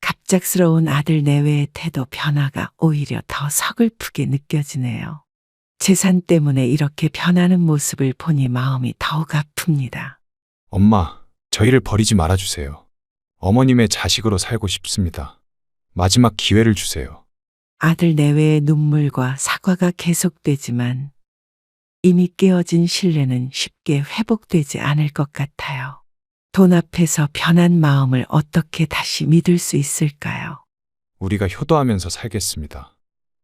갑작스러운 아들 내외의 태도 변화가 오히려 더 서글프게 느껴지네요. 재산 때문에 이렇게 변하는 모습을 보니 마음이 더욱 아픕니다. 엄마, 저희를 버리지 말아주세요. 어머님의 자식으로 살고 싶습니다. 마지막 기회를 주세요. 아들 내외의 눈물과 사과가 계속되지만 이미 깨어진 신뢰는 쉽게 회복되지 않을 것 같아요. 돈 앞에서 변한 마음을 어떻게 다시 믿을 수 있을까요? 우리가 효도하면서 살겠습니다.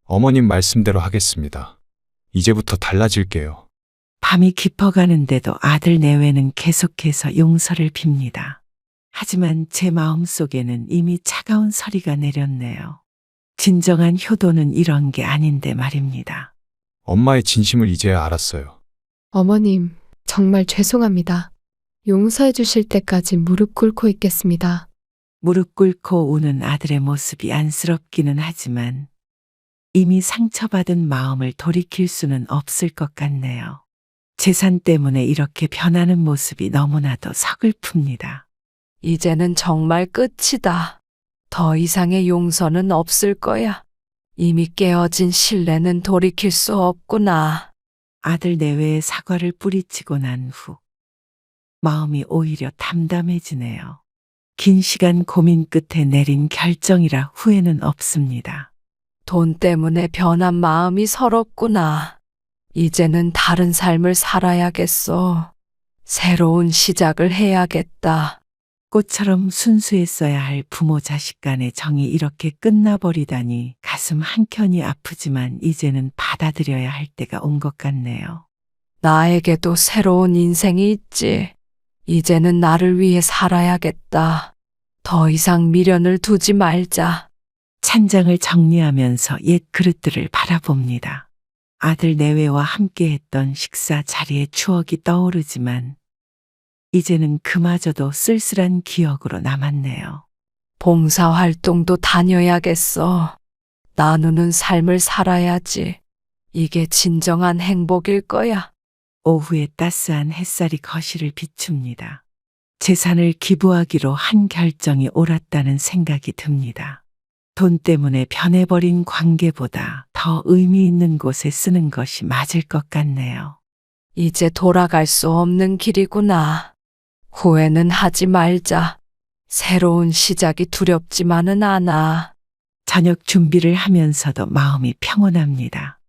어머님 말씀대로 하겠습니다. 이제부터 달라질게요. 밤이 깊어가는데도 아들 내외는 계속해서 용서를 빕니다. 하지만 제 마음속에는 이미 차가운 서리가 내렸네요. 진정한 효도는 이런 게 아닌데 말입니다. 엄마의 진심을 이제야 알았어요. 어머님, 정말 죄송합니다. 용서해 주실 때까지 무릎 꿇고 있겠습니다. 무릎 꿇고 우는 아들의 모습이 안쓰럽기는 하지만 이미 상처받은 마음을 돌이킬 수는 없을 것 같네요. 재산 때문에 이렇게 변하는 모습이 너무나도 서글픕니다. 이제는 정말 끝이다. 더 이상의 용서는 없을 거야. 이미 깨어진 신뢰는 돌이킬 수 없구나. 아들 내외의 사과를 뿌리치고 난 후 마음이 오히려 담담해지네요. 긴 시간 고민 끝에 내린 결정이라 후회는 없습니다. 돈 때문에 변한 마음이 서럽구나. 이제는 다른 삶을 살아야겠어. 새로운 시작을 해야겠다. 꽃처럼 순수했어야 할 부모 자식 간의 정이 이렇게 끝나버리다니 가슴 한켠이 아프지만 이제는 받아들여야 할 때가 온 것 같네요. 나에게도 새로운 인생이 있지. 이제는 나를 위해 살아야겠다. 더 이상 미련을 두지 말자. 찬장을 정리하면서 옛 그릇들을 바라봅니다. 아들 내외와 함께했던 식사 자리의 추억이 떠오르지만 이제는 그마저도 쓸쓸한 기억으로 남았네요. 봉사활동도 다녀야겠어. 나누는 삶을 살아야지. 이게 진정한 행복일 거야. 오후에 따스한 햇살이 거실을 비춥니다. 재산을 기부하기로 한 결정이 옳았다는 생각이 듭니다. 돈 때문에 변해버린 관계보다 더 의미 있는 곳에 쓰는 것이 맞을 것 같네요. 이제 돌아갈 수 없는 길이구나. 후회는 하지 말자. 새로운 시작이 두렵지만은 않아. 저녁 준비를 하면서도 마음이 평온합니다.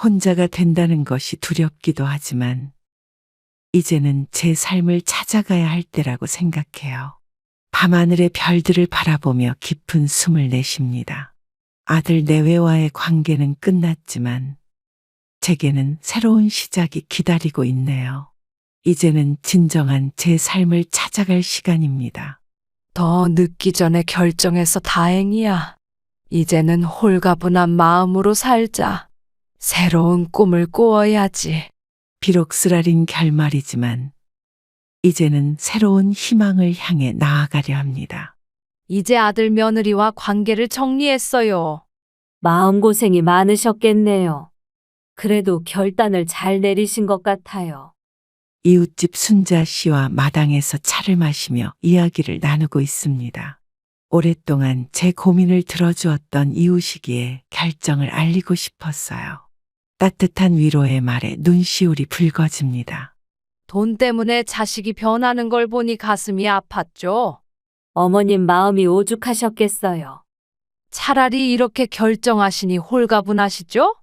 혼자가 된다는 것이 두렵기도 하지만 이제는 제 삶을 찾아가야 할 때라고 생각해요. 밤하늘의 별들을 바라보며 깊은 숨을 내쉽니다. 아들 내외와의 관계는 끝났지만 제게는 새로운 시작이 기다리고 있네요. 이제는 진정한 제 삶을 찾아갈 시간입니다. 더 늦기 전에 결정해서 다행이야. 이제는 홀가분한 마음으로 살자. 새로운 꿈을 꾸어야지. 비록 쓰라린 결말이지만 이제는 새로운 희망을 향해 나아가려 합니다. 이제 아들 며느리와 관계를 정리했어요. 마음고생이 많으셨겠네요. 그래도 결단을 잘 내리신 것 같아요. 이웃집 순자 씨와 마당에서 차를 마시며 이야기를 나누고 있습니다. 오랫동안 제 고민을 들어주었던 이웃이기에 결정을 알리고 싶었어요. 따뜻한 위로의 말에 눈시울이 붉어집니다. 돈 때문에 자식이 변하는 걸 보니 가슴이 아팠죠. 어머님 마음이 오죽하셨겠어요. 차라리 이렇게 결정하시니 홀가분하시죠?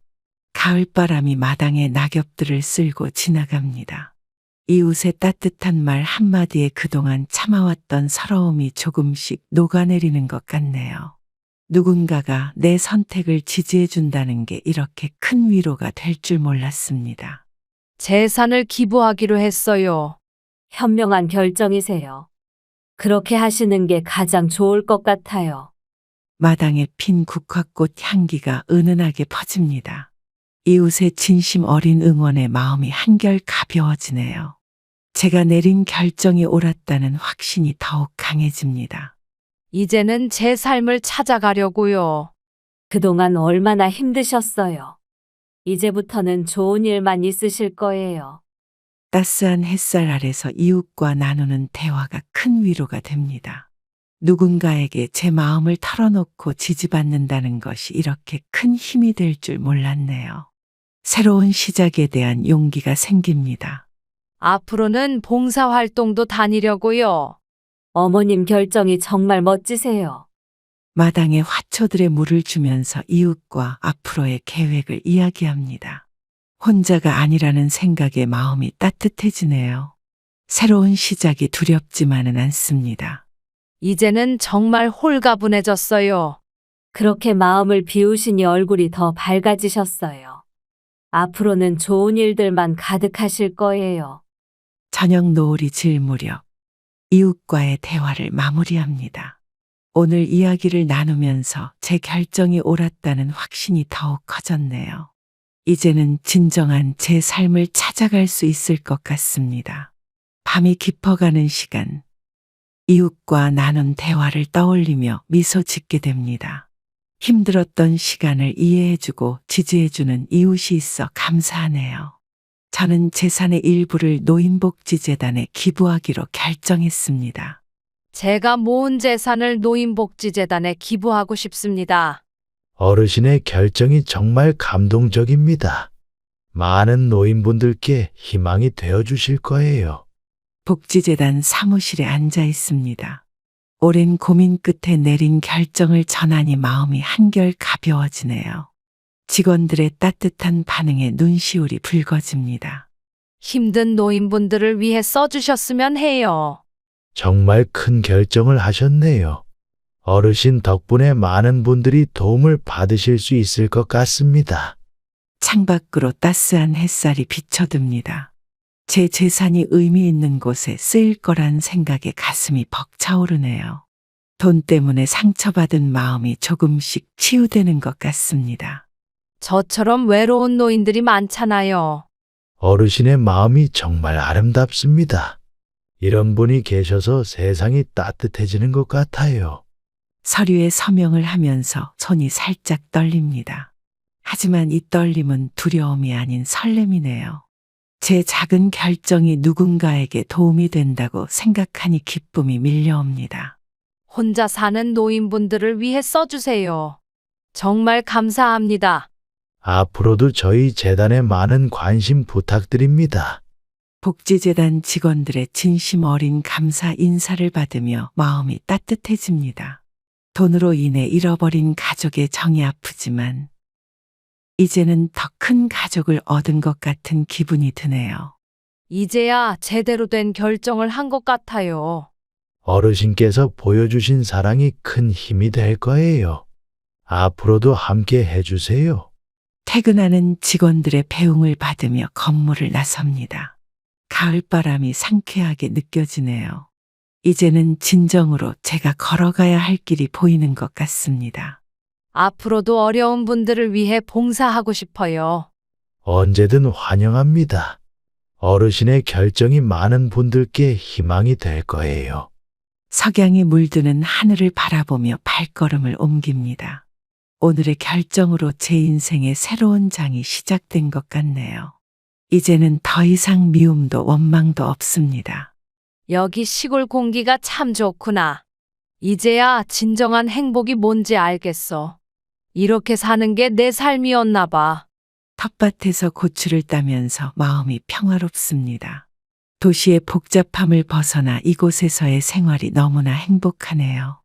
가을바람이 마당에 낙엽들을 쓸고 지나갑니다. 이웃의 따뜻한 말 한마디에 그동안 참아왔던 서러움이 조금씩 녹아내리는 것 같네요. 누군가가 내 선택을 지지해준다는 게 이렇게 큰 위로가 될 줄 몰랐습니다. 재산을 기부하기로 했어요. 현명한 결정이세요. 그렇게 하시는 게 가장 좋을 것 같아요. 마당에 핀 국화꽃 향기가 은은하게 퍼집니다. 이웃의 진심 어린 응원에 마음이 한결 가벼워지네요. 제가 내린 결정이 옳았다는 확신이 더욱 강해집니다. 이제는 제 삶을 찾아가려고요. 그동안 얼마나 힘드셨어요. 이제부터는 좋은 일만 있으실 거예요. 따스한 햇살 아래서 이웃과 나누는 대화가 큰 위로가 됩니다. 누군가에게 제 마음을 털어놓고 지지받는다는 것이 이렇게 큰 힘이 될 줄 몰랐네요. 새로운 시작에 대한 용기가 생깁니다. 앞으로는 봉사활동도 다니려고요. 어머님 결정이 정말 멋지세요. 마당에 화초들의 물을 주면서 이웃과 앞으로의 계획을 이야기합니다. 혼자가 아니라는 생각에 마음이 따뜻해지네요. 새로운 시작이 두렵지만은 않습니다. 이제는 정말 홀가분해졌어요. 그렇게 마음을 비우시니 얼굴이 더 밝아지셨어요. 앞으로는 좋은 일들만 가득하실 거예요. 저녁 노을이 질 무렵 이웃과의 대화를 마무리합니다. 오늘 이야기를 나누면서 제 결정이 옳았다는 확신이 더욱 커졌네요. 이제는 진정한 제 삶을 찾아갈 수 있을 것 같습니다. 밤이 깊어가는 시간, 이웃과 나눈 대화를 떠올리며 미소 짓게 됩니다. 힘들었던 시간을 이해해주고 지지해주는 이웃이 있어 감사하네요. 저는 재산의 일부를 노인복지재단에 기부하기로 결정했습니다. 제가 모은 재산을 노인복지재단에 기부하고 싶습니다. 어르신의 결정이 정말 감동적입니다. 많은 노인분들께 희망이 되어 주실 거예요. 복지재단 사무실에 앉아 있습니다. 오랜 고민 끝에 내린 결정을 전하니 마음이 한결 가벼워지네요. 직원들의 따뜻한 반응에 눈시울이 붉어집니다. 힘든 노인분들을 위해 써주셨으면 해요. 정말 큰 결정을 하셨네요. 어르신 덕분에 많은 분들이 도움을 받으실 수 있을 것 같습니다. 창밖으로 따스한 햇살이 비쳐듭니다. 제 재산이 의미 있는 곳에 쓰일 거란 생각에 가슴이 벅차오르네요. 돈 때문에 상처받은 마음이 조금씩 치유되는 것 같습니다. 저처럼 외로운 노인들이 많잖아요. 어르신의 마음이 정말 아름답습니다. 이런 분이 계셔서 세상이 따뜻해지는 것 같아요. 서류에 서명을 하면서 손이 살짝 떨립니다. 하지만 이 떨림은 두려움이 아닌 설렘이네요. 제 작은 결정이 누군가에게 도움이 된다고 생각하니 기쁨이 밀려옵니다. 혼자 사는 노인분들을 위해 써주세요. 정말 감사합니다. 앞으로도 저희 재단에 많은 관심 부탁드립니다. 복지재단 직원들의 진심 어린 감사 인사를 받으며 마음이 따뜻해집니다. 돈으로 인해 잃어버린 가족의 정이 아프지만 이제는 더 큰 가족을 얻은 것 같은 기분이 드네요. 이제야 제대로 된 결정을 한 것 같아요. 어르신께서 보여주신 사랑이 큰 힘이 될 거예요. 앞으로도 함께 해주세요. 퇴근하는 직원들의 배웅을 받으며 건물을 나섭니다. 가을바람이 상쾌하게 느껴지네요. 이제는 진정으로 제가 걸어가야 할 길이 보이는 것 같습니다. 앞으로도 어려운 분들을 위해 봉사하고 싶어요. 언제든 환영합니다. 어르신의 결정이 많은 분들께 희망이 될 거예요. 석양이 물드는 하늘을 바라보며 발걸음을 옮깁니다. 오늘의 결정으로 제 인생의 새로운 장이 시작된 것 같네요. 이제는 더 이상 미움도 원망도 없습니다. 여기 시골 공기가 참 좋구나. 이제야 진정한 행복이 뭔지 알겠어. 이렇게 사는 게 내 삶이었나 봐. 텃밭에서 고추를 따면서 마음이 평화롭습니다. 도시의 복잡함을 벗어나 이곳에서의 생활이 너무나 행복하네요.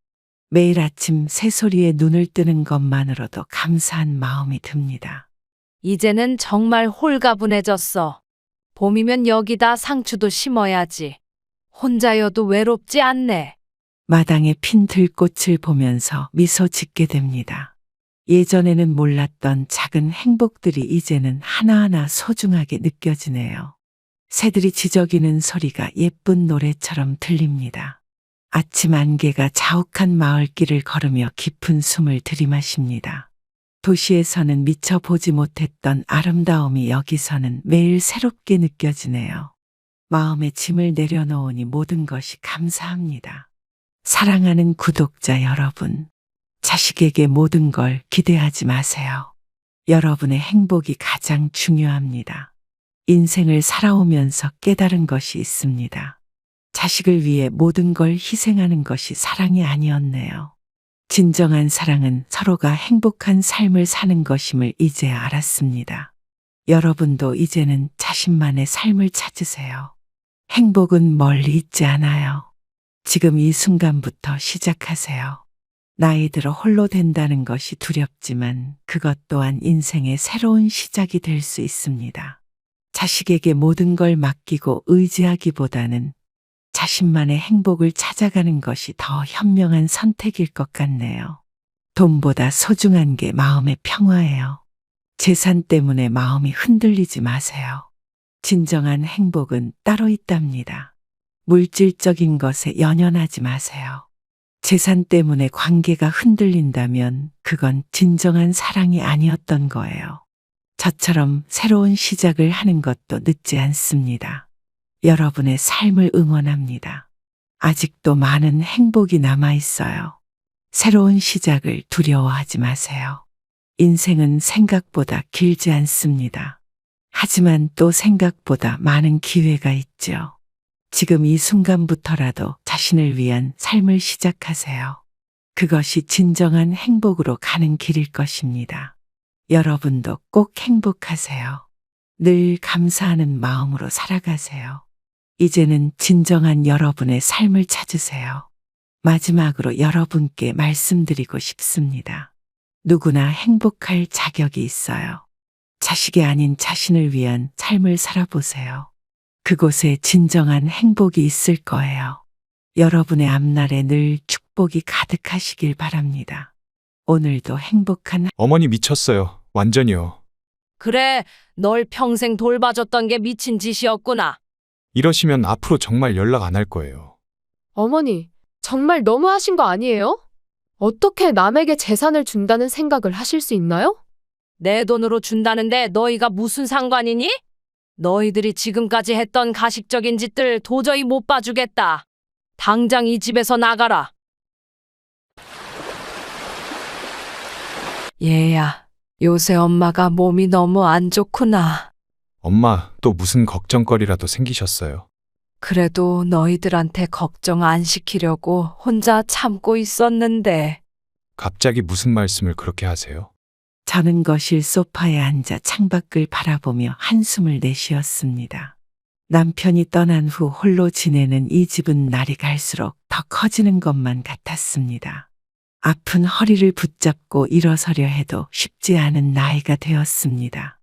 매일 아침 새소리에 눈을 뜨는 것만으로도 감사한 마음이 듭니다. 이제는 정말 홀가분해졌어. 봄이면 여기다 상추도 심어야지. 혼자여도 외롭지 않네. 마당에 핀 들꽃을 보면서 미소 짓게 됩니다. 예전에는 몰랐던 작은 행복들이 이제는 하나하나 소중하게 느껴지네요. 새들이 지저귀는 소리가 예쁜 노래처럼 들립니다. 아침 안개가 자욱한 마을길을 걸으며 깊은 숨을 들이마십니다. 도시에서는 미처 보지 못했던 아름다움이 여기서는 매일 새롭게 느껴지네요. 마음의 짐을 내려놓으니 모든 것이 감사합니다. 사랑하는 구독자 여러분, 자식에게 모든 걸 기대하지 마세요. 여러분의 행복이 가장 중요합니다. 인생을 살아오면서 깨달은 것이 있습니다. 자식을 위해 모든 걸 희생하는 것이 사랑이 아니었네요. 진정한 사랑은 서로가 행복한 삶을 사는 것임을 이제야 알았습니다. 여러분도 이제는 자신만의 삶을 찾으세요. 행복은 멀리 있지 않아요. 지금 이 순간부터 시작하세요. 나이 들어 홀로 된다는 것이 두렵지만 그것 또한 인생의 새로운 시작이 될 수 있습니다. 자식에게 모든 걸 맡기고 의지하기보다는 자신만의 행복을 찾아가는 것이 더 현명한 선택일 것 같네요. 돈보다 소중한 게 마음의 평화예요. 재산 때문에 마음이 흔들리지 마세요. 진정한 행복은 따로 있답니다. 물질적인 것에 연연하지 마세요. 재산 때문에 관계가 흔들린다면 그건 진정한 사랑이 아니었던 거예요. 저처럼 새로운 시작을 하는 것도 늦지 않습니다. 여러분의 삶을 응원합니다. 아직도 많은 행복이 남아 있어요. 새로운 시작을 두려워하지 마세요. 인생은 생각보다 길지 않습니다. 하지만 또 생각보다 많은 기회가 있죠. 지금 이 순간부터라도 자신을 위한 삶을 시작하세요. 그것이 진정한 행복으로 가는 길일 것입니다. 여러분도 꼭 행복하세요. 늘 감사하는 마음으로 살아가세요. 이제는 진정한 여러분의 삶을 찾으세요. 마지막으로 여러분께 말씀드리고 싶습니다. 누구나 행복할 자격이 있어요. 자식이 아닌 자신을 위한 삶을 살아보세요. 그곳에 진정한 행복이 있을 거예요. 여러분의 앞날에 늘 축복이 가득하시길 바랍니다. 오늘도 행복한 어머니 미쳤어요. 완전히요. 그래, 널 평생 돌봐줬던 게 미친 짓이었구나. 이러시면 앞으로 정말 연락 안 할 거예요. 어머니, 정말 너무하신 거 아니에요? 어떻게 남에게 재산을 준다는 생각을 하실 수 있나요? 내 돈으로 준다는데 너희가 무슨 상관이니? 너희들이 지금까지 했던 가식적인 짓들 도저히 못 봐주겠다. 당장 이 집에서 나가라. 얘야, 요새 엄마가 몸이 너무 안 좋구나. 엄마, 또 무슨 걱정거리라도 생기셨어요? 그래도 너희들한테 걱정 안 시키려고 혼자 참고 있었는데. 갑자기 무슨 말씀을 그렇게 하세요? 저는 거실 소파에 앉아 창밖을 바라보며 한숨을 내쉬었습니다. 남편이 떠난 후 홀로 지내는 이 집은 날이 갈수록 더 커지는 것만 같았습니다. 아픈 허리를 붙잡고 일어서려 해도 쉽지 않은 나이가 되었습니다.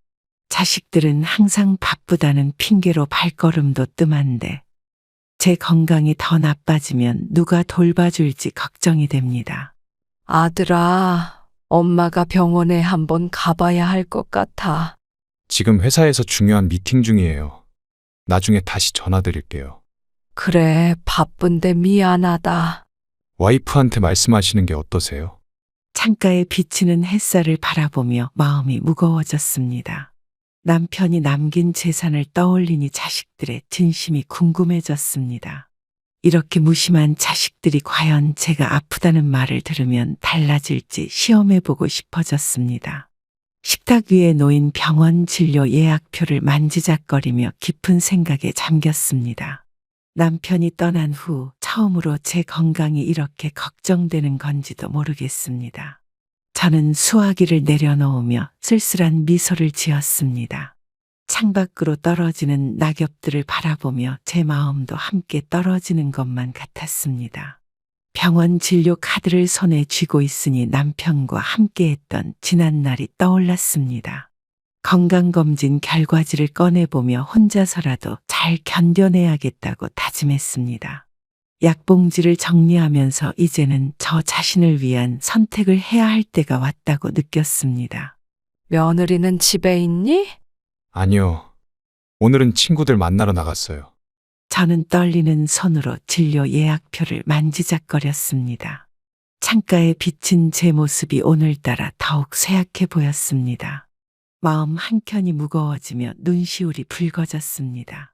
자식들은 항상 바쁘다는 핑계로 발걸음도 뜸한데 제 건강이 더 나빠지면 누가 돌봐줄지 걱정이 됩니다. 아들아, 엄마가 병원에 한번 가봐야 할 것 같아. 지금 회사에서 중요한 미팅 중이에요. 나중에 다시 전화 드릴게요. 그래, 바쁜데 미안하다. 와이프한테 말씀하시는 게 어떠세요? 창가에 비치는 햇살을 바라보며 마음이 무거워졌습니다. 남편이 남긴 재산을 떠올리니 자식들의 진심이 궁금해졌습니다. 이렇게 무심한 자식들이 과연 제가 아프다는 말을 들으면 달라질지 시험해보고 싶어졌습니다. 식탁 위에 놓인 병원 진료 예약표를 만지작거리며 깊은 생각에 잠겼습니다. 남편이 떠난 후 처음으로 제 건강이 이렇게 걱정되는 건지도 모르겠습니다. 저는 수화기를 내려놓으며 쓸쓸한 미소를 지었습니다. 창밖으로 떨어지는 낙엽들을 바라보며 제 마음도 함께 떨어지는 것만 같았습니다. 병원 진료 카드를 손에 쥐고 있으니 남편과 함께했던 지난날이 떠올랐습니다. 건강검진 결과지를 꺼내보며 혼자서라도 잘 견뎌내야겠다고 다짐했습니다. 약봉지를 정리하면서 이제는 저 자신을 위한 선택을 해야 할 때가 왔다고 느꼈습니다. 며느리는 집에 있니? 아니요. 오늘은 친구들 만나러 나갔어요. 저는 떨리는 손으로 진료 예약표를 만지작거렸습니다. 창가에 비친 제 모습이 오늘따라 더욱 쇠약해 보였습니다. 마음 한켠이 무거워지며 눈시울이 붉어졌습니다.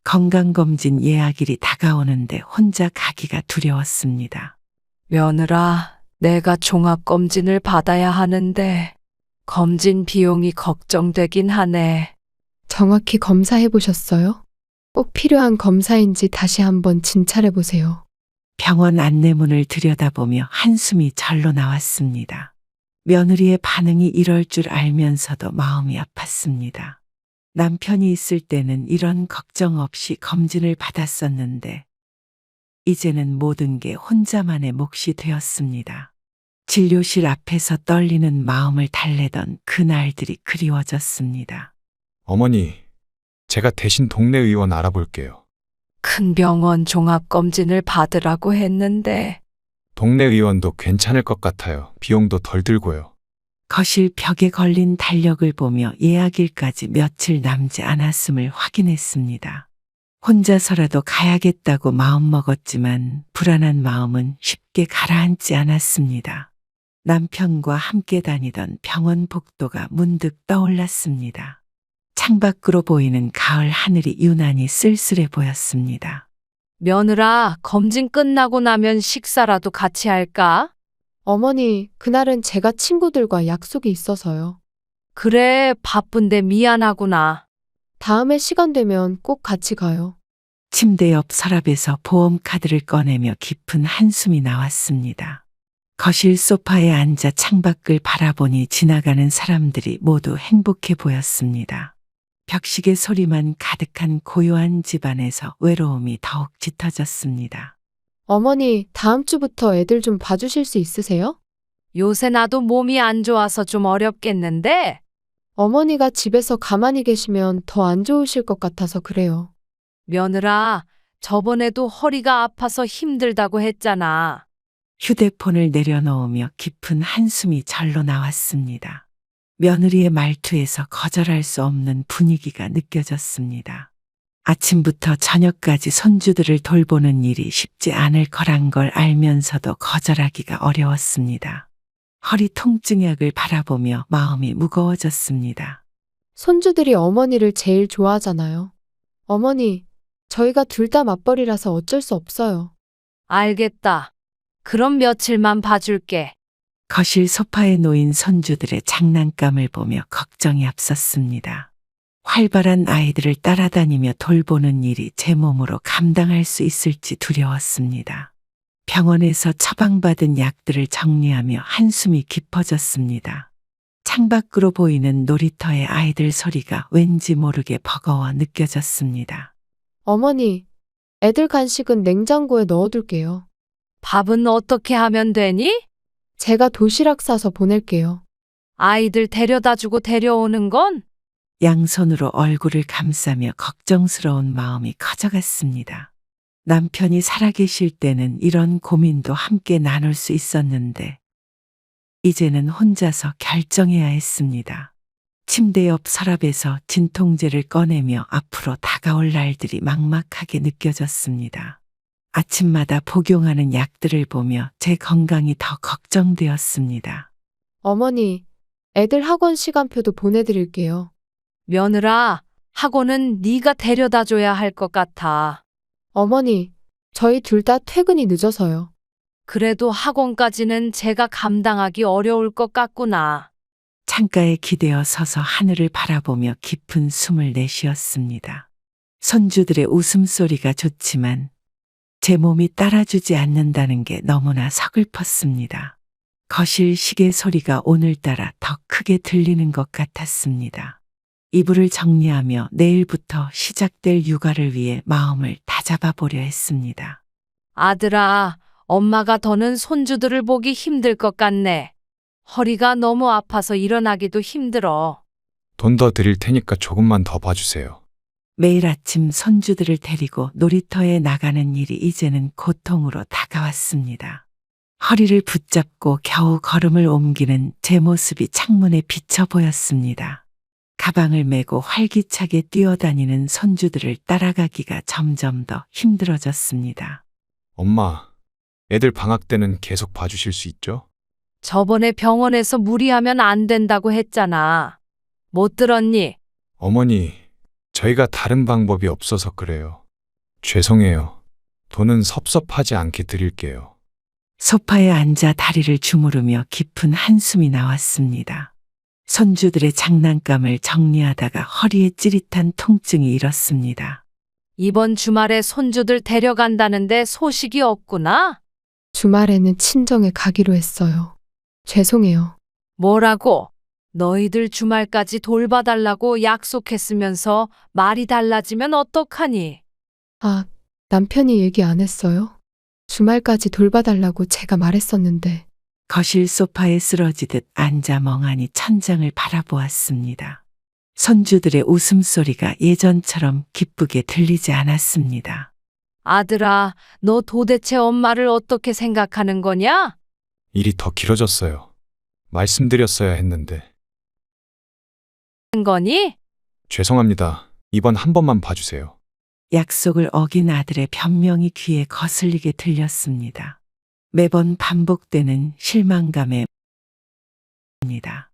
건강검진 예약일이 다가오는데 혼자 가기가 두려웠습니다. 며느라, 내가 종합검진을 받아야 하는데 검진 비용이 걱정되긴 하네. 정확히 검사해 보셨어요? 꼭 필요한 검사인지 다시 한번 진찰해 보세요. 병원 안내문을 들여다보며 한숨이 절로 나왔습니다. 며느리의 반응이 이럴 줄 알면서도 마음이 아팠습니다. 남편이 있을 때는 이런 걱정 없이 검진을 받았었는데 이제는 모든 게 혼자만의 몫이 되었습니다. 진료실 앞에서 떨리는 마음을 달래던 그날들이 그리워졌습니다. 어머니, 제가 대신 동네 의원 알아볼게요. 큰 병원 종합검진을 받으라고 했는데. 동네 의원도 괜찮을 것 같아요. 비용도 덜 들고요. 거실 벽에 걸린 달력을 보며 예약일까지 며칠 남지 않았음을 확인했습니다. 혼자서라도 가야겠다고 마음먹었지만 불안한 마음은 쉽게 가라앉지 않았습니다. 남편과 함께 다니던 병원 복도가 문득 떠올랐습니다. 창밖으로 보이는 가을 하늘이 유난히 쓸쓸해 보였습니다. 며느라, 검진 끝나고 나면 식사라도 같이 할까? 어머니, 그날은 제가 친구들과 약속이 있어서요. 그래, 바쁜데 미안하구나. 다음에 시간 되면 꼭 같이 가요. 침대 옆 서랍에서 보험카드를 꺼내며 깊은 한숨이 나왔습니다. 거실 소파에 앉아 창밖을 바라보니 지나가는 사람들이 모두 행복해 보였습니다. 벽시계 소리만 가득한 고요한 집안에서 외로움이 더욱 짙어졌습니다. 어머니, 다음 주부터 애들 좀 봐주실 수 있으세요? 요새 나도 몸이 안 좋아서 좀 어렵겠는데? 어머니가 집에서 가만히 계시면 더 안 좋으실 것 같아서 그래요. 며느라, 저번에도 허리가 아파서 힘들다고 했잖아. 휴대폰을 내려놓으며 깊은 한숨이 절로 나왔습니다. 며느리의 말투에서 거절할 수 없는 분위기가 느껴졌습니다. 아침부터 저녁까지 손주들을 돌보는 일이 쉽지 않을 거란 걸 알면서도 거절하기가 어려웠습니다. 허리 통증약을 바라보며 마음이 무거워졌습니다. 손주들이 어머니를 제일 좋아하잖아요. 어머니, 저희가 둘 다 맞벌이라서 어쩔 수 없어요. 알겠다. 그럼 며칠만 봐줄게. 거실 소파에 놓인 손주들의 장난감을 보며 걱정이 앞섰습니다. 활발한 아이들을 따라다니며 돌보는 일이 제 몸으로 감당할 수 있을지 두려웠습니다. 병원에서 처방받은 약들을 정리하며 한숨이 깊어졌습니다. 창밖으로 보이는 놀이터의 아이들 소리가 왠지 모르게 버거워 느껴졌습니다. 어머니, 애들 간식은 냉장고에 넣어둘게요. 밥은 어떻게 하면 되니? 제가 도시락 싸서 보낼게요. 아이들 데려다 주고 데려오는 건? 양손으로 얼굴을 감싸며 걱정스러운 마음이 커져갔습니다. 남편이 살아계실 때는 이런 고민도 함께 나눌 수 있었는데 이제는 혼자서 결정해야 했습니다. 침대 옆 서랍에서 진통제를 꺼내며 앞으로 다가올 날들이 막막하게 느껴졌습니다. 아침마다 복용하는 약들을 보며 제 건강이 더 걱정되었습니다. 어머니, 애들 학원 시간표도 보내드릴게요. 며느라, 학원은 네가 데려다 줘야 할 것 같아. 어머니, 저희 둘 다 퇴근이 늦어서요. 그래도 학원까지는 제가 감당하기 어려울 것 같구나. 창가에 기대어 서서 하늘을 바라보며 깊은 숨을 내쉬었습니다. 손주들의 웃음소리가 좋지만 제 몸이 따라주지 않는다는 게 너무나 서글펐습니다. 거실 시계 소리가 오늘따라 더 크게 들리는 것 같았습니다. 이불을 정리하며 내일부터 시작될 육아를 위해 마음을 다잡아 보려 했습니다. 아들아, 엄마가 더는 손주들을 보기 힘들 것 같네. 허리가 너무 아파서 일어나기도 힘들어. 돈 더 드릴 테니까 조금만 더 봐주세요. 매일 아침 손주들을 데리고 놀이터에 나가는 일이 이제는 고통으로 다가왔습니다. 허리를 붙잡고 겨우 걸음을 옮기는 제 모습이 창문에 비쳐 보였습니다. 가방을 메고 활기차게 뛰어다니는 손주들을 따라가기가 점점 더 힘들어졌습니다. 엄마, 애들 방학 때는 계속 봐주실 수 있죠? 저번에 병원에서 무리하면 안 된다고 했잖아. 못 들었니? 어머니, 저희가 다른 방법이 없어서 그래요. 죄송해요. 돈은 섭섭하지 않게 드릴게요. 소파에 앉아 다리를 주무르며 깊은 한숨이 나왔습니다. 손주들의 장난감을 정리하다가 허리에 찌릿한 통증이 일었습니다. 이번 주말에 손주들 데려간다는데 소식이 없구나? 주말에는 친정에 가기로 했어요. 죄송해요. 뭐라고? 너희들 주말까지 돌봐달라고 약속했으면서 말이 달라지면 어떡하니? 아, 남편이 얘기 안 했어요? 주말까지 돌봐달라고 제가 말했었는데. 거실 소파에 쓰러지듯 앉아 멍하니 천장을 바라보았습니다. 손주들의 웃음소리가 예전처럼 기쁘게 들리지 않았습니다. 아들아, 너 도대체 엄마를 어떻게 생각하는 거냐? 일이 더 길어졌어요. 말씀드렸어야 했는데. 거니? 죄송합니다. 이번 한 번만 봐주세요. 약속을 어긴 아들의 변명이 귀에 거슬리게 들렸습니다. 매번 반복되는 실망감에 입니다.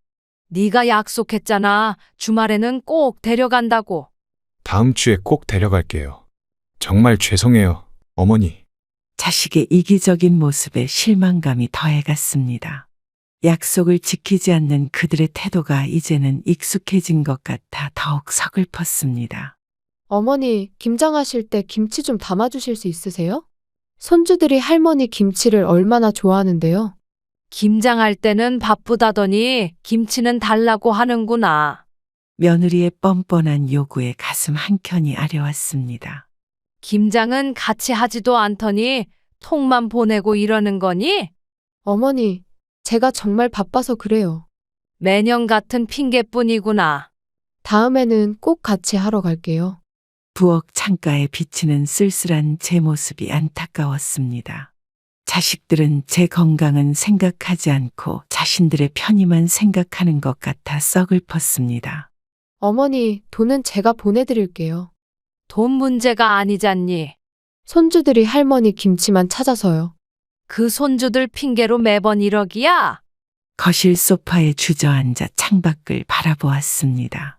네가 약속했잖아. 주말에는 꼭 데려간다고. 다음 주에 꼭 데려갈게요. 정말 죄송해요, 어머니. 자식의 이기적인 모습에 실망감이 더해갔습니다. 약속을 지키지 않는 그들의 태도가 이제는 익숙해진 것 같아 더욱 서글펐습니다. 어머니, 김장하실 때 김치 좀 담아주실 수 있으세요? 손주들이 할머니 김치를 얼마나 좋아하는데요. 김장할 때는 바쁘다더니 김치는 달라고 하는구나. 며느리의 뻔뻔한 요구에 가슴 한켠이 아려왔습니다. 김장은 같이 하지도 않더니 통만 보내고 이러는 거니? 어머니, 제가 정말 바빠서 그래요. 매년 같은 핑계뿐이구나. 다음에는 꼭 같이 하러 갈게요. 부엌 창가에 비치는 쓸쓸한 제 모습이 안타까웠습니다. 자식들은 제 건강은 생각하지 않고 자신들의 편의만 생각하는 것 같아 썩을펐습니다. 어머니, 돈은 제가 보내드릴게요. 돈 문제가 아니잖니. 손주들이 할머니 김치만 찾아서요. 그 손주들 핑계로 매번 이러기야? 거실 소파에 주저앉아 창밖을 바라보았습니다.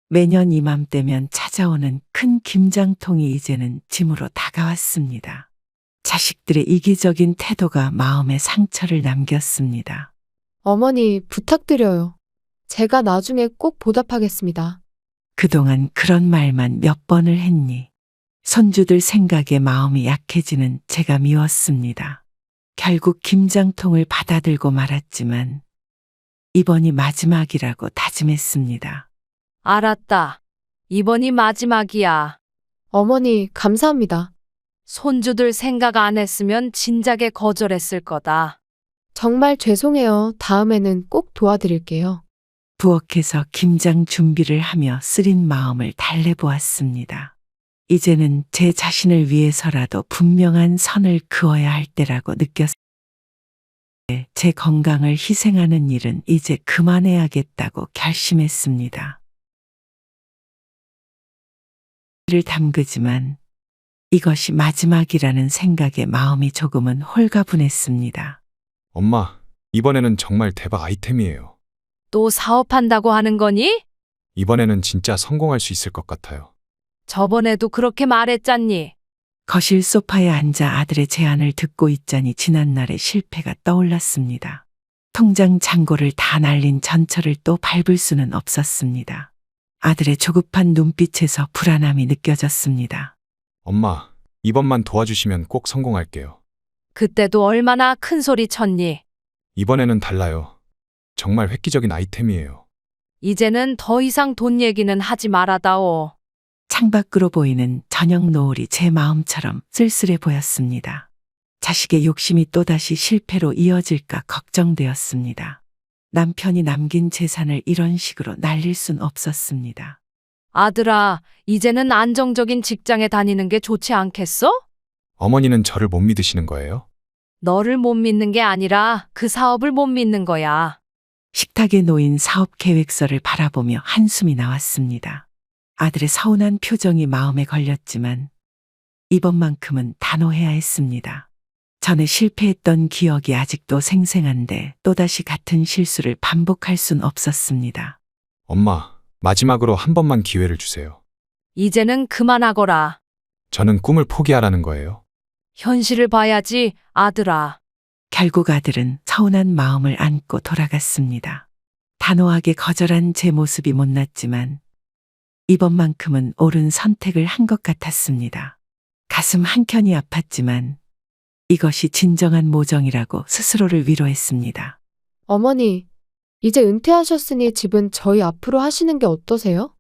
매년 이맘때면 찾아오는 큰 김장통이 이제는 짐으로 다가왔습니다. 자식들의 이기적인 태도가 마음에 상처를 남겼습니다. 어머니, 부탁드려요. 제가 나중에 꼭 보답하겠습니다. 그동안 그런 말만 몇 번을 했니? 손주들 생각에 마음이 약해지는 제가 미웠습니다. 결국 김장통을 받아들고 말았지만 이번이 마지막이라고 다짐했습니다. 알았다. 이번이 마지막이야. 어머니, 감사합니다. 손주들 생각 안 했으면 진작에 거절했을 거다. 정말 죄송해요. 다음에는 꼭 도와드릴게요. 부엌에서 김장 준비를 하며 쓰린 마음을 달래보았습니다. 이제는 제 자신을 위해서라도 분명한 선을 그어야 할 때라고 느꼈을 때 제 건강을 희생하는 일은 이제 그만해야겠다고 결심했습니다. 를 담그지만 이것이 마지막이라는 생각에 마음이 조금은 홀가분했습니다. 엄마, 이번에는 정말 대박 아이템이에요. 또 사업한다고 하는 거니? 이번에는 진짜 성공할 수 있을 것 같아요. 저번에도 그렇게 말했잖니. 거실 소파에 앉아 아들의 제안을 듣고 있자니 지난날의 실패가 떠올랐습니다. 통장 잔고를 다 날린 전철을 또 밟을 수는 없었습니다. 아들의 조급한 눈빛에서 불안함이 느껴졌습니다. 엄마, 이번만 도와주시면 꼭 성공할게요. 그때도 얼마나 큰 소리 쳤니? 이번에는 달라요. 정말 획기적인 아이템이에요. 이제는 더 이상 돈 얘기는 하지 말아다오. 창밖으로 보이는 저녁 노을이 제 마음처럼 쓸쓸해 보였습니다. 자식의 욕심이 또다시 실패로 이어질까 걱정되었습니다. 남편이 남긴 재산을 이런 식으로 날릴 순 없었습니다. 아들아, 이제는 안정적인 직장에 다니는 게 좋지 않겠어? 어머니는 저를 못 믿으시는 거예요? 너를 못 믿는 게 아니라 그 사업을 못 믿는 거야. 식탁에 놓인 사업 계획서를 바라보며 한숨이 나왔습니다. 아들의 서운한 표정이 마음에 걸렸지만 이번만큼은 단호해야 했습니다. 전에 실패했던 기억이 아직도 생생한데 또다시 같은 실수를 반복할 순 없었습니다. 엄마, 마지막으로 한 번만 기회를 주세요. 이제는 그만하거라. 저는 꿈을 포기하라는 거예요. 현실을 봐야지, 아들아. 결국 아들은 서운한 마음을 안고 돌아갔습니다. 단호하게 거절한 제 모습이 못났지만 이번만큼은 옳은 선택을 한 것 같았습니다. 가슴 한켠이 아팠지만 이것이 진정한 모정이라고 스스로를 위로했습니다. 어머니, 이제 은퇴하셨으니 집은 저희 앞으로 하시는 게 어떠세요?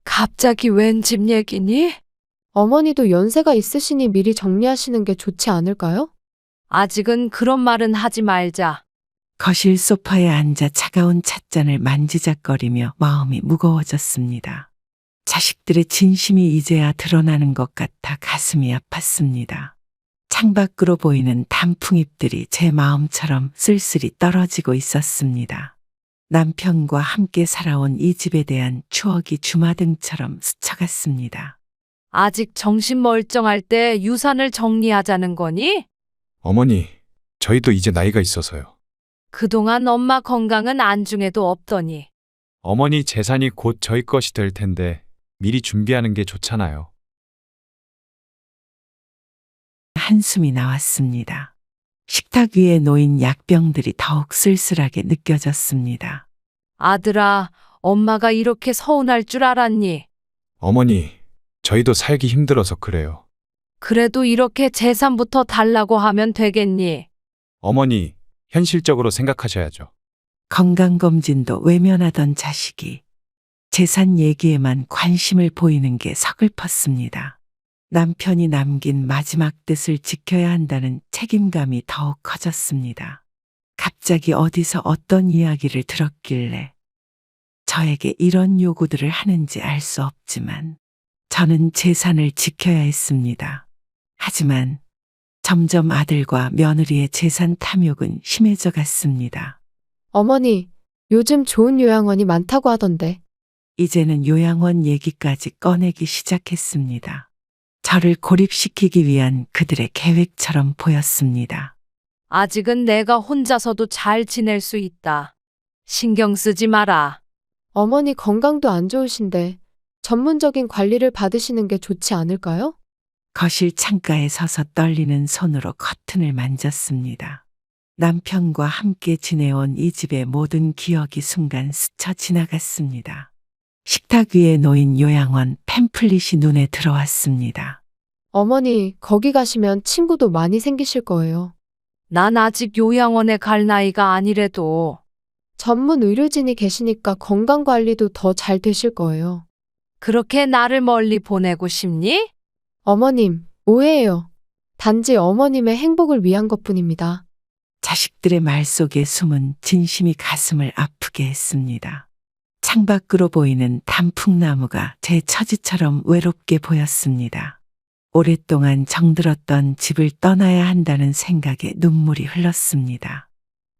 갑자기 웬 집 얘기니? 어머니도 연세가 있으시니 미리 정리하시는 게 좋지 않을까요? 아직은 그런 말은 하지 말자. 거실 소파에 앉아 차가운 찻잔을 만지작거리며 마음이 무거워졌습니다. 자식들의 진심이 이제야 드러나는 것 같아 가슴이 아팠습니다. 창밖으로 보이는 단풍잎들이 제 마음처럼 쓸쓸히 떨어지고 있었습니다. 남편과 함께 살아온 이 집에 대한 추억이 주마등처럼 스쳐갔습니다. 아직 정신 멀쩡할 때 유산을 정리하자는 거니? 어머니, 저희도 이제 나이가 있어서요. 그동안 엄마 건강은 안중에도 없더니. 어머니 재산이 곧 저희 것이 될 텐데 미리 준비하는 게 좋잖아요. 한숨이 나왔습니다. 식탁 위에 놓인 약병들이 더욱 쓸쓸하게 느껴졌습니다. 아들아, 엄마가 이렇게 서운할 줄 알았니? 어머니, 저희도 살기 힘들어서 그래요. 그래도 이렇게 재산부터 달라고 하면 되겠니? 어머니, 현실적으로 생각하셔야죠. 건강검진도 외면하던 자식이 재산 얘기에만 관심을 보이는 게 서글펐습니다. 남편이 남긴 마지막 뜻을 지켜야 한다는 책임감이 더욱 커졌습니다. 갑자기 어디서 어떤 이야기를 들었길래 저에게 이런 요구들을 하는지 알 수 없지만 저는 재산을 지켜야 했습니다. 하지만 점점 아들과 며느리의 재산 탐욕은 심해져 갔습니다. 어머니, 요즘 좋은 요양원이 많다고 하던데. 이제는 요양원 얘기까지 꺼내기 시작했습니다. 저를 고립시키기 위한 그들의 계획처럼 보였습니다. 아직은 내가 혼자서도 잘 지낼 수 있다. 신경 쓰지 마라. 어머니 건강도 안 좋으신데 전문적인 관리를 받으시는 게 좋지 않을까요? 거실 창가에 서서 떨리는 손으로 커튼을 만졌습니다. 남편과 함께 지내온 이 집의 모든 기억이 순간 스쳐 지나갔습니다. 식탁 위에 놓인 요양원 팸플릿이 눈에 들어왔습니다. 어머니, 거기 가시면 친구도 많이 생기실 거예요. 난 아직 요양원에 갈 나이가 아니래도 전문 의료진이 계시니까 건강 관리도 더 잘 되실 거예요. 그렇게 나를 멀리 보내고 싶니? 어머님, 오해예요. 단지 어머님의 행복을 위한 것뿐입니다. 자식들의 말 속에 숨은 진심이 가슴을 아프게 했습니다. 창밖으로 보이는 단풍나무가 제 처지처럼 외롭게 보였습니다. 오랫동안 정들었던 집을 떠나야 한다는 생각에 눈물이 흘렀습니다.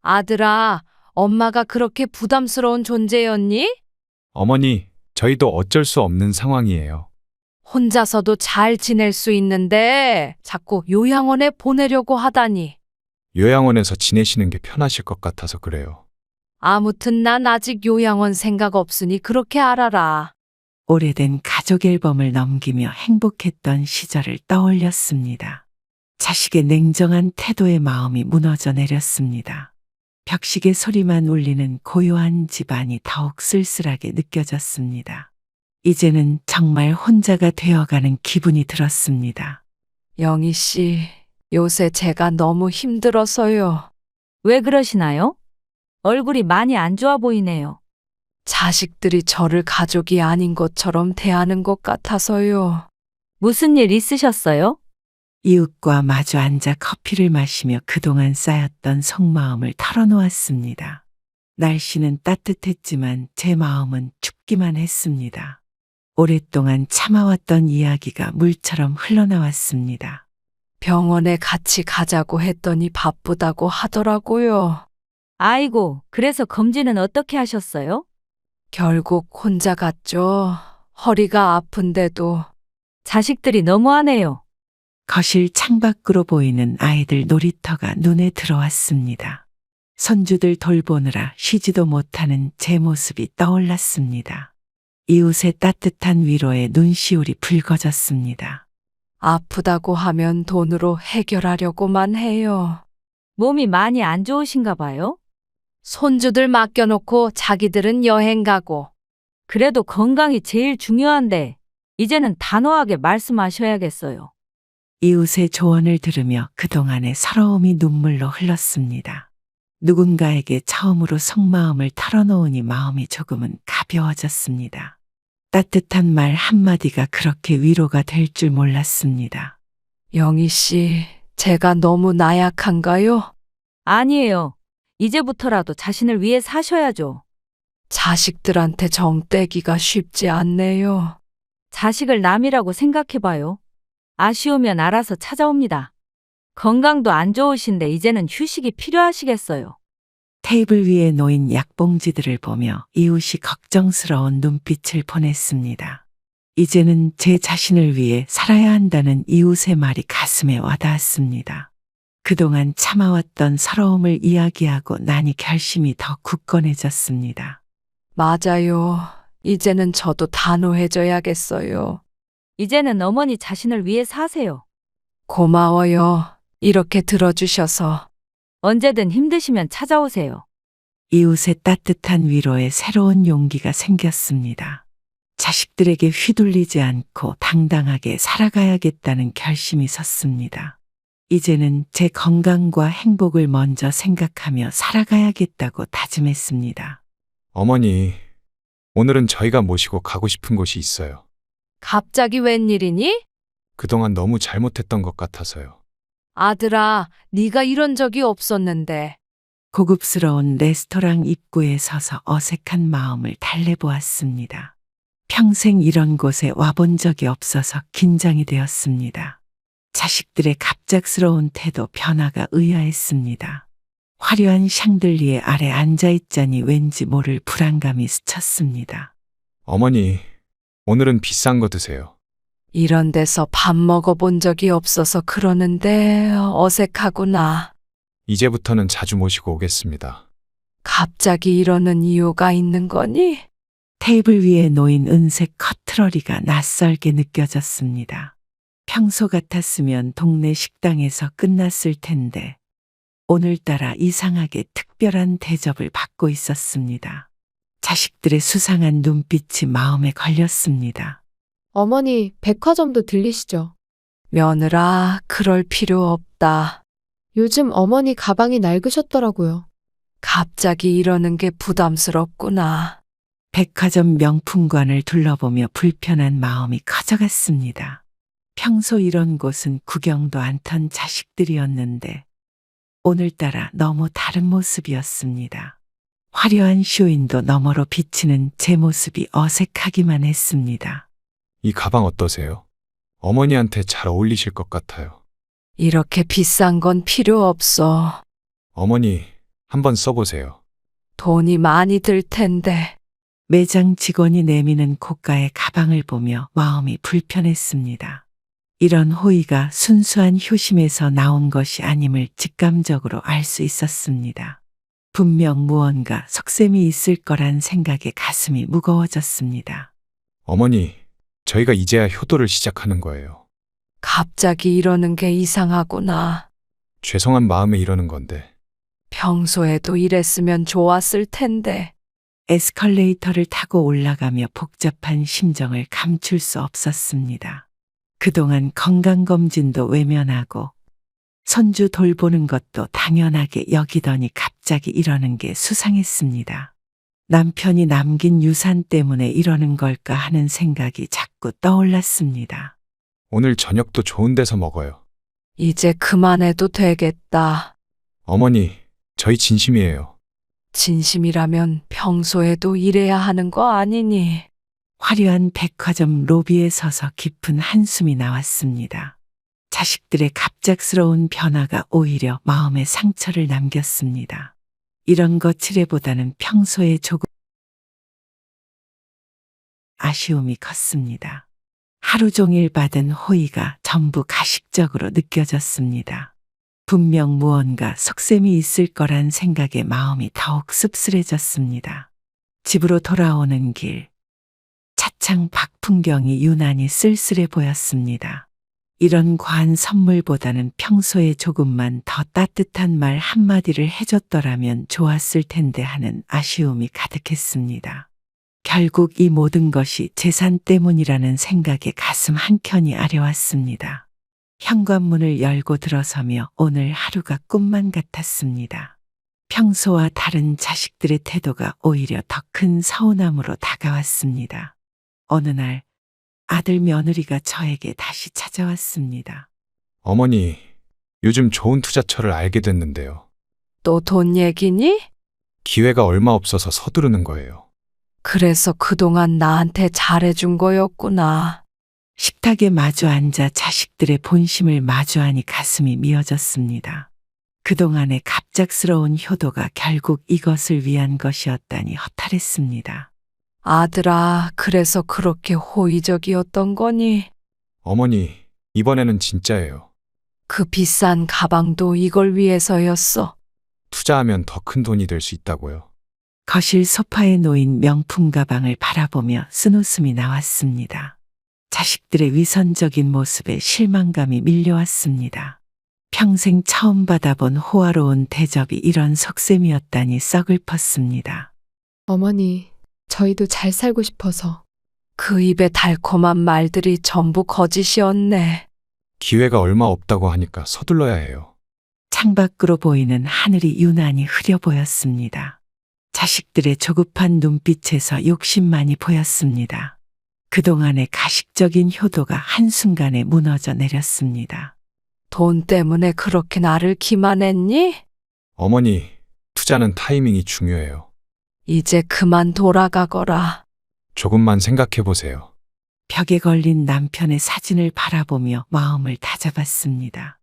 아들아, 엄마가 그렇게 부담스러운 존재였니? 어머니, 저희도 어쩔 수 없는 상황이에요. 혼자서도 잘 지낼 수 있는데 자꾸 요양원에 보내려고 하다니. 요양원에서 지내시는 게 편하실 것 같아서 그래요. 아무튼 난 아직 요양원 생각 없으니 그렇게 알아라. 오래된 가족 앨범을 넘기며 행복했던 시절을 떠올렸습니다. 자식의 냉정한 태도에 마음이 무너져 내렸습니다. 벽시계 소리만 울리는 고요한 집안이 더욱 쓸쓸하게 느껴졌습니다. 이제는 정말 혼자가 되어가는 기분이 들었습니다. 영희 씨, 요새 제가 너무 힘들어서요. 왜 그러시나요? 얼굴이 많이 안 좋아 보이네요. 자식들이 저를 가족이 아닌 것처럼 대하는 것 같아서요. 무슨 일 있으셨어요? 이웃과 마주 앉아 커피를 마시며 그동안 쌓였던 속마음을 털어놓았습니다. 날씨는 따뜻했지만 제 마음은 춥기만 했습니다. 오랫동안 참아왔던 이야기가 물처럼 흘러나왔습니다. 병원에 같이 가자고 했더니 바쁘다고 하더라고요. 아이고, 그래서 검진은 어떻게 하셨어요? 결국 혼자 갔죠. 허리가 아픈데도. 자식들이 너무하네요. 거실 창밖으로 보이는 아이들 놀이터가 눈에 들어왔습니다. 손주들 돌보느라 쉬지도 못하는 제 모습이 떠올랐습니다. 이웃의 따뜻한 위로에 눈시울이 붉어졌습니다. 아프다고 하면 돈으로 해결하려고만 해요. 몸이 많이 안 좋으신가 봐요? 손주들 맡겨놓고 자기들은 여행 가고. 그래도 건강이 제일 중요한데, 이제는 단호하게 말씀하셔야겠어요. 이웃의 조언을 들으며 그동안의 서러움이 눈물로 흘렀습니다. 누군가에게 처음으로 속마음을 털어놓으니 마음이 조금은 가벼워졌습니다. 따뜻한 말 한마디가 그렇게 위로가 될 줄 몰랐습니다. 영희 씨, 제가 너무 나약한가요? 아니에요. 이제부터라도 자신을 위해 사셔야죠. 자식들한테 정 떼기가 쉽지 않네요. 자식을 남이라고 생각해봐요. 아쉬우면 알아서 찾아옵니다. 건강도 안 좋으신데 이제는 휴식이 필요하시겠어요. 테이블 위에 놓인 약봉지들을 보며 이웃이 걱정스러운 눈빛을 보냈습니다. 이제는 제 자신을 위해 살아야 한다는 이웃의 말이 가슴에 와닿았습니다. 그동안 참아왔던 서러움을 이야기하고 나니 결심이 더 굳건해졌습니다. 맞아요. 이제는 저도 단호해져야겠어요. 이제는 어머니 자신을 위해 사세요. 고마워요. 이렇게 들어주셔서. 언제든 힘드시면 찾아오세요. 이웃의 따뜻한 위로에 새로운 용기가 생겼습니다. 자식들에게 휘둘리지 않고 당당하게 살아가야겠다는 결심이 섰습니다. 이제는 제 건강과 행복을 먼저 생각하며 살아가야겠다고 다짐했습니다. 어머니, 오늘은 저희가 모시고 가고 싶은 곳이 있어요. 갑자기 웬일이니? 그동안 너무 잘못했던 것 같아서요. 아들아, 네가 이런 적이 없었는데. 고급스러운 레스토랑 입구에 서서 어색한 마음을 달래보았습니다. 평생 이런 곳에 와본 적이 없어서 긴장이 되었습니다. 자식들의 갑작스러운 태도 변화가 의아했습니다. 화려한 샹들리에 아래 앉아있자니 왠지 모를 불안감이 스쳤습니다. 어머니, 오늘은 비싼 거 드세요. 이런 데서 밥 먹어본 적이 없어서 그러는데 어색하구나. 이제부터는 자주 모시고 오겠습니다. 갑자기 이러는 이유가 있는 거니? 테이블 위에 놓인 은색 커트러리가 낯설게 느껴졌습니다. 평소 같았으면 동네 식당에서 끝났을 텐데 오늘따라 이상하게 특별한 대접을 받고 있었습니다. 자식들의 수상한 눈빛이 마음에 걸렸습니다. 어머니, 백화점도 들리시죠? 며느라, 그럴 필요 없다. 요즘 어머니 가방이 낡으셨더라고요. 갑자기 이러는 게 부담스럽구나. 백화점 명품관을 둘러보며 불편한 마음이 커져갔습니다. 평소 이런 곳은 구경도 않던 자식들이었는데 오늘따라 너무 다른 모습이었습니다. 화려한 쇼윈도 너머로 비치는 제 모습이 어색하기만 했습니다. 이 가방 어떠세요? 어머니한테 잘 어울리실 것 같아요. 이렇게 비싼 건 필요 없어. 어머니, 한번 써보세요. 돈이 많이 들 텐데. 매장 직원이 내미는 고가의 가방을 보며 마음이 불편했습니다. 이런 호의가 순수한 효심에서 나온 것이 아님을 직감적으로 알 수 있었습니다. 분명 무언가 속셈이 있을 거란 생각에 가슴이 무거워졌습니다. 어머니, 저희가 이제야 효도를 시작하는 거예요. 갑자기 이러는 게 이상하구나. 죄송한 마음에 이러는 건데. 평소에도 이랬으면 좋았을 텐데. 에스컬레이터를 타고 올라가며 복잡한 심정을 감출 수 없었습니다. 그동안 건강검진도 외면하고 손주 돌보는 것도 당연하게 여기더니 갑자기 이러는 게 수상했습니다. 남편이 남긴 유산 때문에 이러는 걸까 하는 생각이 자꾸 떠올랐습니다. 오늘 저녁도 좋은 데서 먹어요. 이제 그만해도 되겠다. 어머니, 저희 진심이에요. 진심이라면 평소에도 이래야 하는 거 아니니? 화려한 백화점 로비에 서서 깊은 한숨이 나왔습니다. 자식들의 갑작스러운 변화가 오히려 마음에 상처를 남겼습니다. 이런 거칠애보다는 평소에 조금 아쉬움이 컸습니다. 하루 종일 받은 호의가 전부 가식적으로 느껴졌습니다. 분명 무언가 속셈이 있을 거란 생각에 마음이 더욱 씁쓸해졌습니다. 집으로 돌아오는 길, 차창 밖 풍경이 유난히 쓸쓸해 보였습니다. 이런 과한 선물보다는 평소에 조금만 더 따뜻한 말 한마디를 해줬더라면 좋았을 텐데 하는 아쉬움이 가득했습니다. 결국 이 모든 것이 재산 때문이라는 생각에 가슴 한켠이 아려왔습니다. 현관문을 열고 들어서며 오늘 하루가 꿈만 같았습니다. 평소와 다른 자식들의 태도가 오히려 더 큰 서운함으로 다가왔습니다. 어느 날 아들 며느리가 저에게 다시 찾아왔습니다. 어머니, 요즘 좋은 투자처를 알게 됐는데요. 또 돈 얘기니? 기회가 얼마 없어서 서두르는 거예요. 그래서 그동안 나한테 잘해준 거였구나. 식탁에 마주 앉아 자식들의 본심을 마주하니 가슴이 미어졌습니다. 그동안의 갑작스러운 효도가 결국 이것을 위한 것이었다니 허탈했습니다. 아들아, 그래서 그렇게 호의적이었던 거니? 어머니, 이번에는 진짜예요. 그 비싼 가방도 이걸 위해서였어. 투자하면 더 큰 돈이 될 수 있다고요. 거실 소파에 놓인 명품 가방을 바라보며 쓴웃음이 나왔습니다. 자식들의 위선적인 모습에 실망감이 밀려왔습니다. 평생 처음 받아본 호화로운 대접이 이런 속셈이었다니 썩을펐습니다. 어머니, 저희도 잘 살고 싶어서. 그 입에 달콤한 말들이 전부 거짓이었네. 기회가 얼마 없다고 하니까 서둘러야 해요. 창밖으로 보이는 하늘이 유난히 흐려 보였습니다. 자식들의 조급한 눈빛에서 욕심만이 보였습니다. 그동안의 가식적인 효도가 한순간에 무너져 내렸습니다. 돈 때문에 그렇게 나를 기만했니? 어머니, 투자는 타이밍이 중요해요. 이제 그만 돌아가거라. 조금만 생각해 보세요. 벽에 걸린 남편의 사진을 바라보며 마음을 다잡았습니다.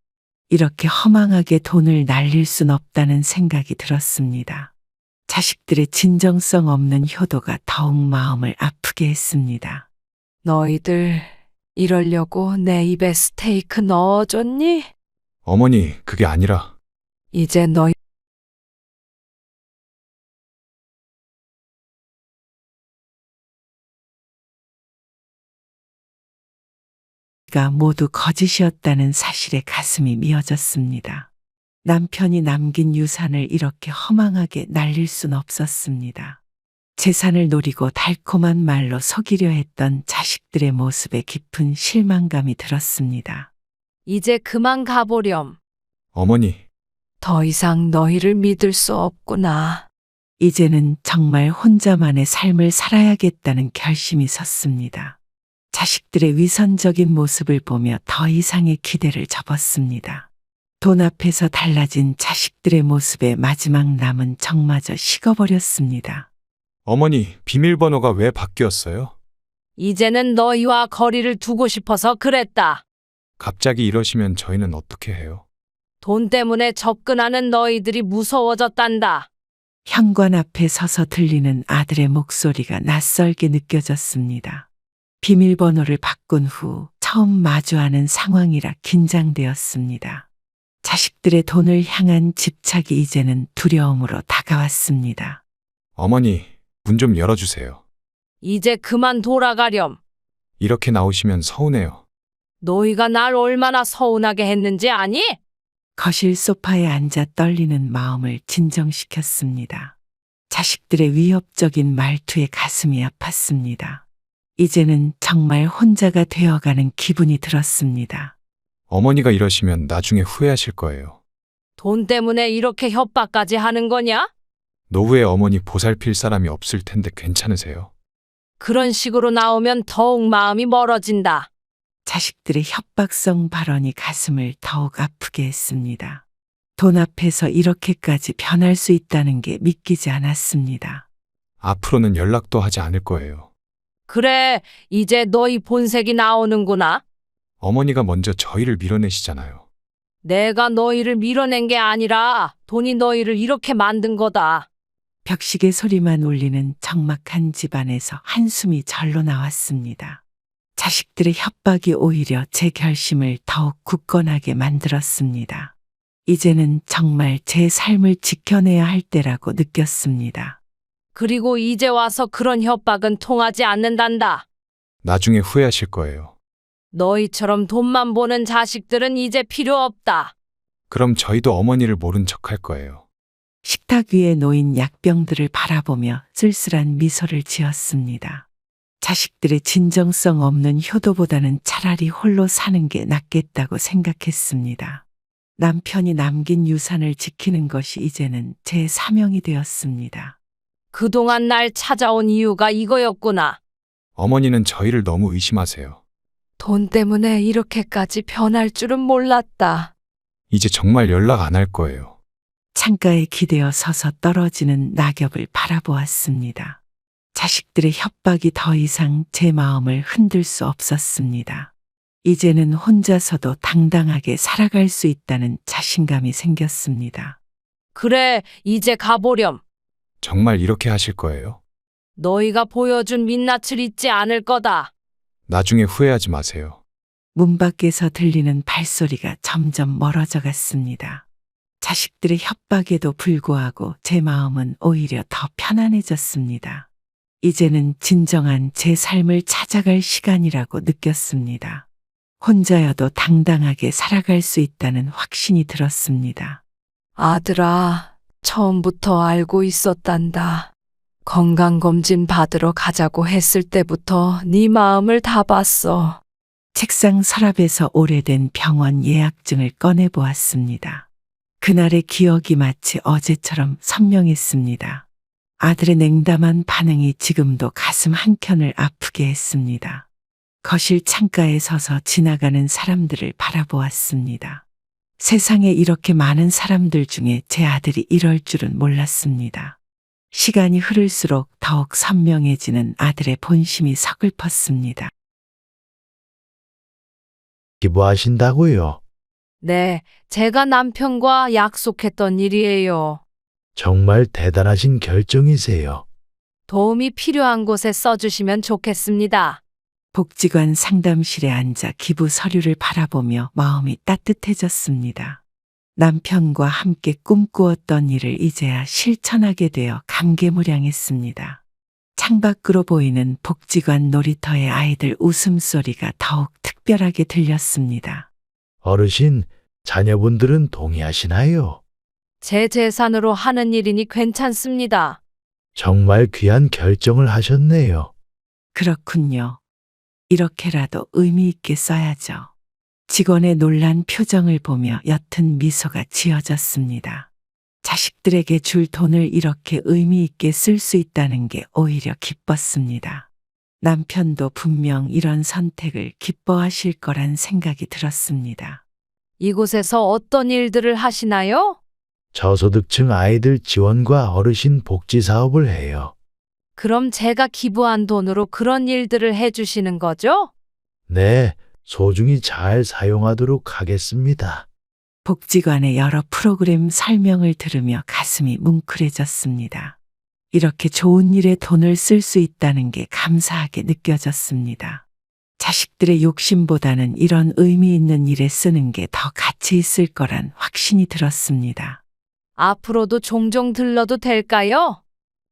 이렇게 허망하게 돈을 날릴 순 없다는 생각이 들었습니다. 자식들의 진정성 없는 효도가 더욱 마음을 아프게 했습니다. 너희들 이러려고 내 입에 스테이크 넣어줬니? 어머니, 그게 아니라 이제 너희 가 모두 거짓이었다는 사실에 가슴이 미어졌습니다. 남편이 남긴 유산을 이렇게 허망하게 날릴 순 없었습니다. 재산을 노리고 달콤한 말로 속이려 했던 자식들의 모습에 깊은 실망감이 들었습니다. 이제 그만 가보렴. 어머니, 더 이상 너희를 믿을 수 없구나. 이제는 정말 혼자만의 삶을 살아야겠다는 결심이 섰습니다. 자식들의 위선적인 모습을 보며 더 이상의 기대를 접었습니다. 돈 앞에서 달라진 자식들의 모습에 마지막 남은 정마저 식어버렸습니다. 어머니, 비밀번호가 왜 바뀌었어요? 이제는 너희와 거리를 두고 싶어서 그랬다. 갑자기 이러시면 저희는 어떻게 해요? 돈 때문에 접근하는 너희들이 무서워졌단다. 현관 앞에 서서 들리는 아들의 목소리가 낯설게 느껴졌습니다. 비밀번호를 바꾼 후 처음 마주하는 상황이라 긴장되었습니다. 자식들의 돈을 향한 집착이 이제는 두려움으로 다가왔습니다. 어머니, 문 좀 열어주세요. 이제 그만 돌아가렴. 이렇게 나오시면 서운해요. 너희가 날 얼마나 서운하게 했는지 아니? 거실 소파에 앉아 떨리는 마음을 진정시켰습니다. 자식들의 위협적인 말투에 가슴이 아팠습니다. 이제는 정말 혼자가 되어가는 기분이 들었습니다. 어머니가 이러시면 나중에 후회하실 거예요. 돈 때문에 이렇게 협박까지 하는 거냐? 노후에 어머니 보살필 사람이 없을 텐데 괜찮으세요? 그런 식으로 나오면 더욱 마음이 멀어진다. 자식들의 협박성 발언이 가슴을 더욱 아프게 했습니다. 돈 앞에서 이렇게까지 변할 수 있다는 게 믿기지 않았습니다. 앞으로는 연락도 하지 않을 거예요. 그래, 이제 너희 본색이 나오는구나. 어머니가 먼저 저희를 밀어내시잖아요. 내가 너희를 밀어낸 게 아니라 돈이 너희를 이렇게 만든 거다. 벽시계 소리만 울리는 적막한 집안에서 한숨이 절로 나왔습니다. 자식들의 협박이 오히려 제 결심을 더욱 굳건하게 만들었습니다. 이제는 정말 제 삶을 지켜내야 할 때라고 느꼈습니다. 그리고 이제 와서 그런 협박은 통하지 않는단다. 나중에 후회하실 거예요. 너희처럼 돈만 보는 자식들은 이제 필요 없다. 그럼 저희도 어머니를 모른 척 할 거예요. 식탁 위에 놓인 약병들을 바라보며 쓸쓸한 미소를 지었습니다. 자식들의 진정성 없는 효도보다는 차라리 홀로 사는 게 낫겠다고 생각했습니다. 남편이 남긴 유산을 지키는 것이 이제는 제 사명이 되었습니다. 그동안 날 찾아온 이유가 이거였구나. 어머니는 저희를 너무 의심하세요. 돈 때문에 이렇게까지 변할 줄은 몰랐다. 이제 정말 연락 안 할 거예요. 창가에 기대어 서서 떨어지는 낙엽을 바라보았습니다. 자식들의 협박이 더 이상 제 마음을 흔들 수 없었습니다. 이제는 혼자서도 당당하게 살아갈 수 있다는 자신감이 생겼습니다. 그래, 이제 가보렴. 정말 이렇게 하실 거예요? 너희가 보여준 민낯을 잊지 않을 거다. 나중에 후회하지 마세요. 문 밖에서 들리는 발소리가 점점 멀어져 갔습니다. 자식들의 협박에도 불구하고 제 마음은 오히려 더 편안해졌습니다. 이제는 진정한 제 삶을 찾아갈 시간이라고 느꼈습니다. 혼자여도 당당하게 살아갈 수 있다는 확신이 들었습니다. 아들아, 처음부터 알고 있었단다. 건강검진 받으러 가자고 했을 때부터 네 마음을 다 봤어. 책상 서랍에서 오래된 병원 예약증을 꺼내보았습니다. 그날의 기억이 마치 어제처럼 선명했습니다. 아들의 냉담한 반응이 지금도 가슴 한켠을 아프게 했습니다. 거실 창가에 서서 지나가는 사람들을 바라보았습니다. 세상에 이렇게 많은 사람들 중에 제 아들이 이럴 줄은 몰랐습니다. 시간이 흐를수록 더욱 선명해지는 아들의 본심이 서글펐습니다. 기부하신다고요? 네, 제가 남편과 약속했던 일이에요. 정말 대단하신 결정이세요. 도움이 필요한 곳에 써주시면 좋겠습니다. 복지관 상담실에 앉아 기부 서류를 바라보며 마음이 따뜻해졌습니다. 남편과 함께 꿈꾸었던 일을 이제야 실천하게 되어 감개무량했습니다. 창밖으로 보이는 복지관 놀이터의 아이들 웃음소리가 더욱 특별하게 들렸습니다. 어르신, 자녀분들은 동의하시나요? 제 재산으로 하는 일이니 괜찮습니다. 정말 귀한 결정을 하셨네요. 그렇군요. 이렇게라도 의미 있게 써야죠. 직원의 놀란 표정을 보며 옅은 미소가 지어졌습니다. 자식들에게 줄 돈을 이렇게 의미 있게 쓸 수 있다는 게 오히려 기뻤습니다. 남편도 분명 이런 선택을 기뻐하실 거란 생각이 들었습니다. 이곳에서 어떤 일들을 하시나요? 저소득층 아이들 지원과 어르신 복지 사업을 해요. 그럼 제가 기부한 돈으로 그런 일들을 해주시는 거죠? 네, 소중히 잘 사용하도록 하겠습니다. 복지관의 여러 프로그램 설명을 들으며 가슴이 뭉클해졌습니다. 이렇게 좋은 일에 돈을 쓸 수 있다는 게 감사하게 느껴졌습니다. 자식들의 욕심보다는 이런 의미 있는 일에 쓰는 게 더 가치 있을 거란 확신이 들었습니다. 앞으로도 종종 들러도 될까요?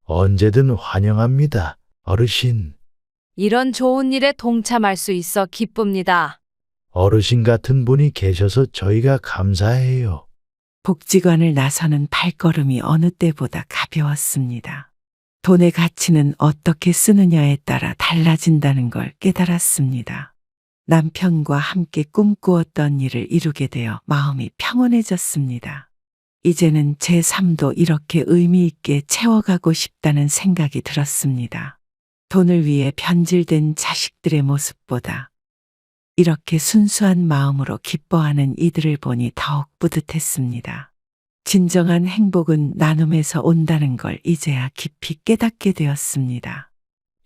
언제든 환영합니다, 어르신. 이런 좋은 일에 동참할 수 있어 기쁩니다. 어르신 같은 분이 계셔서 저희가 감사해요. 복지관을 나서는 발걸음이 어느 때보다 가벼웠습니다. 돈의 가치는 어떻게 쓰느냐에 따라 달라진다는 걸 깨달았습니다. 남편과 함께 꿈꾸었던 일을 이루게 되어 마음이 평온해졌습니다. 이제는 제 삶도 이렇게 의미 있게 채워가고 싶다는 생각이 들었습니다. 돈을 위해 변질된 자식들의 모습보다 이렇게 순수한 마음으로 기뻐하는 이들을 보니 더욱 뿌듯했습니다. 진정한 행복은 나눔에서 온다는 걸 이제야 깊이 깨닫게 되었습니다.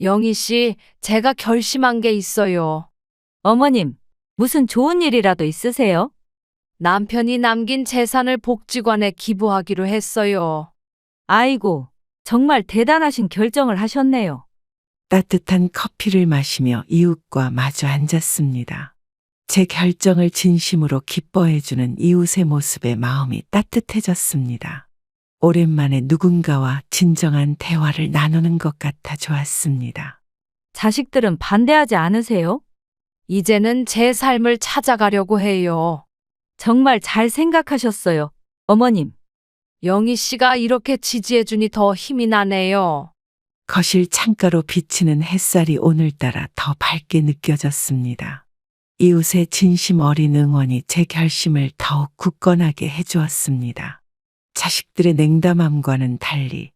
영희 씨, 제가 결심한 게 있어요. 어머님, 무슨 좋은 일이라도 있으세요? 남편이 남긴 재산을 복지관에 기부하기로 했어요. 아이고, 정말 대단하신 결정을 하셨네요. 따뜻한 커피를 마시며 이웃과 마주 앉았습니다. 제 결정을 진심으로 기뻐해주는 이웃의 모습에 마음이 따뜻해졌습니다. 오랜만에 누군가와 진정한 대화를 나누는 것 같아 좋았습니다. 자식들은 반대하지 않으세요? 이제는 제 삶을 찾아가려고 해요. 정말 잘 생각하셨어요, 어머님. 영희 씨가 이렇게 지지해주니 더 힘이 나네요. 거실 창가로 비치는 햇살이 오늘따라 더 밝게 느껴졌습니다. 이웃의 진심 어린 응원이 제 결심을 더욱 굳건하게 해주었습니다. 자식들의 냉담함과는 달리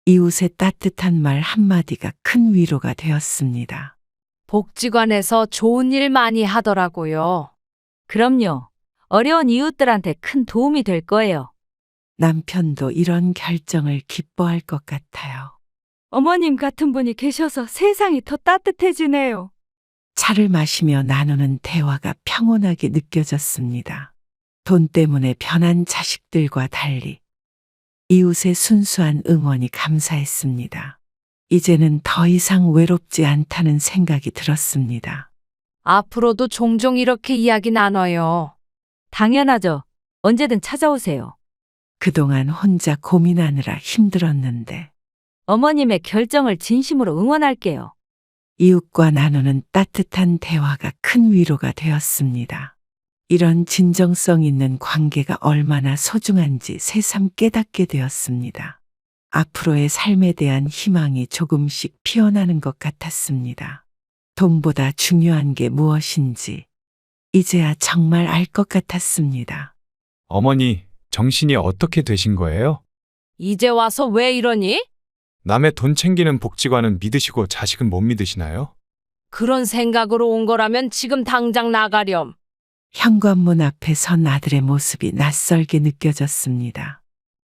이웃의 따뜻한 말 한마디가 큰 위로가 되었습니다. 복지관에서 좋은 일 많이 하더라고요. 그럼요. 어려운 이웃들한테 큰 도움이 될 거예요. 남편도 이런 결정을 기뻐할 것 같아요. 어머님 같은 분이 계셔서 세상이 더 따뜻해지네요. 차를 마시며 나누는 대화가 평온하게 느껴졌습니다. 돈 때문에 변한 자식들과 달리 이웃의 순수한 응원이 감사했습니다. 이제는 더 이상 외롭지 않다는 생각이 들었습니다. 앞으로도 종종 이렇게 이야기 나눠요. 당연하죠. 언제든 찾아오세요. 그동안 혼자 고민하느라 힘들었는데 어머님의 결정을 진심으로 응원할게요. 이웃과 나누는 따뜻한 대화가 큰 위로가 되었습니다. 이런 진정성 있는 관계가 얼마나 소중한지 새삼 깨닫게 되었습니다. 앞으로의 삶에 대한 희망이 조금씩 피어나는 것 같았습니다. 돈보다 중요한 게 무엇인지 이제야 정말 알 것 같았습니다. 어머니, 정신이 어떻게 되신 거예요? 이제 와서 왜 이러니? 남의 돈 챙기는 복지관은 믿으시고 자식은 못 믿으시나요? 그런 생각으로 온 거라면 지금 당장 나가렴. 현관문 앞에 선 아들의 모습이 낯설게 느껴졌습니다.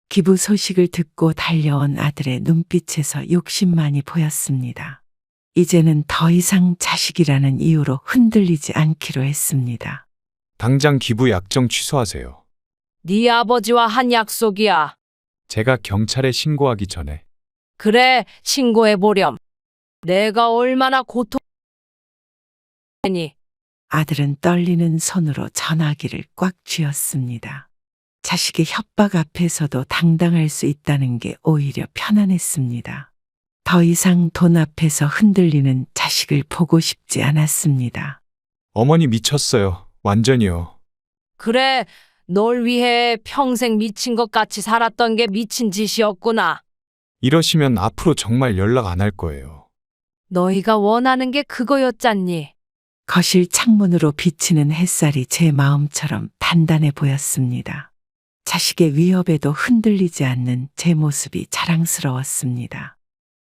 기부 소식을 듣고 달려온 아들의 눈빛에서 욕심만이 보였습니다. 이제는 더 이상 자식이라는 이유로 흔들리지 않기로 했습니다. 당장 기부 약정 취소하세요. 네 아버지와 한 약속이야. 제가 경찰에 신고하기 전에. 그래, 신고해보렴. 내가 얼마나 고통했니? 아들은 떨리는 손으로 전화기를 꽉 쥐었습니다. 자식의 협박 앞에서도 당당할 수 있다는 게 오히려 편안했습니다. 더 이상 돈 앞에서 흔들리는 자식을 보고 싶지 않았습니다. 어머니 미쳤어요. 완전히요. 그래, 널 위해 평생 미친 것 같이 살았던 게 미친 짓이었구나. 이러시면 앞으로 정말 연락 안 할 거예요. 너희가 원하는 게 그거였잖니. 거실 창문으로 비치는 햇살이 제 마음처럼 단단해 보였습니다. 자식의 위협에도 흔들리지 않는 제 모습이 자랑스러웠습니다.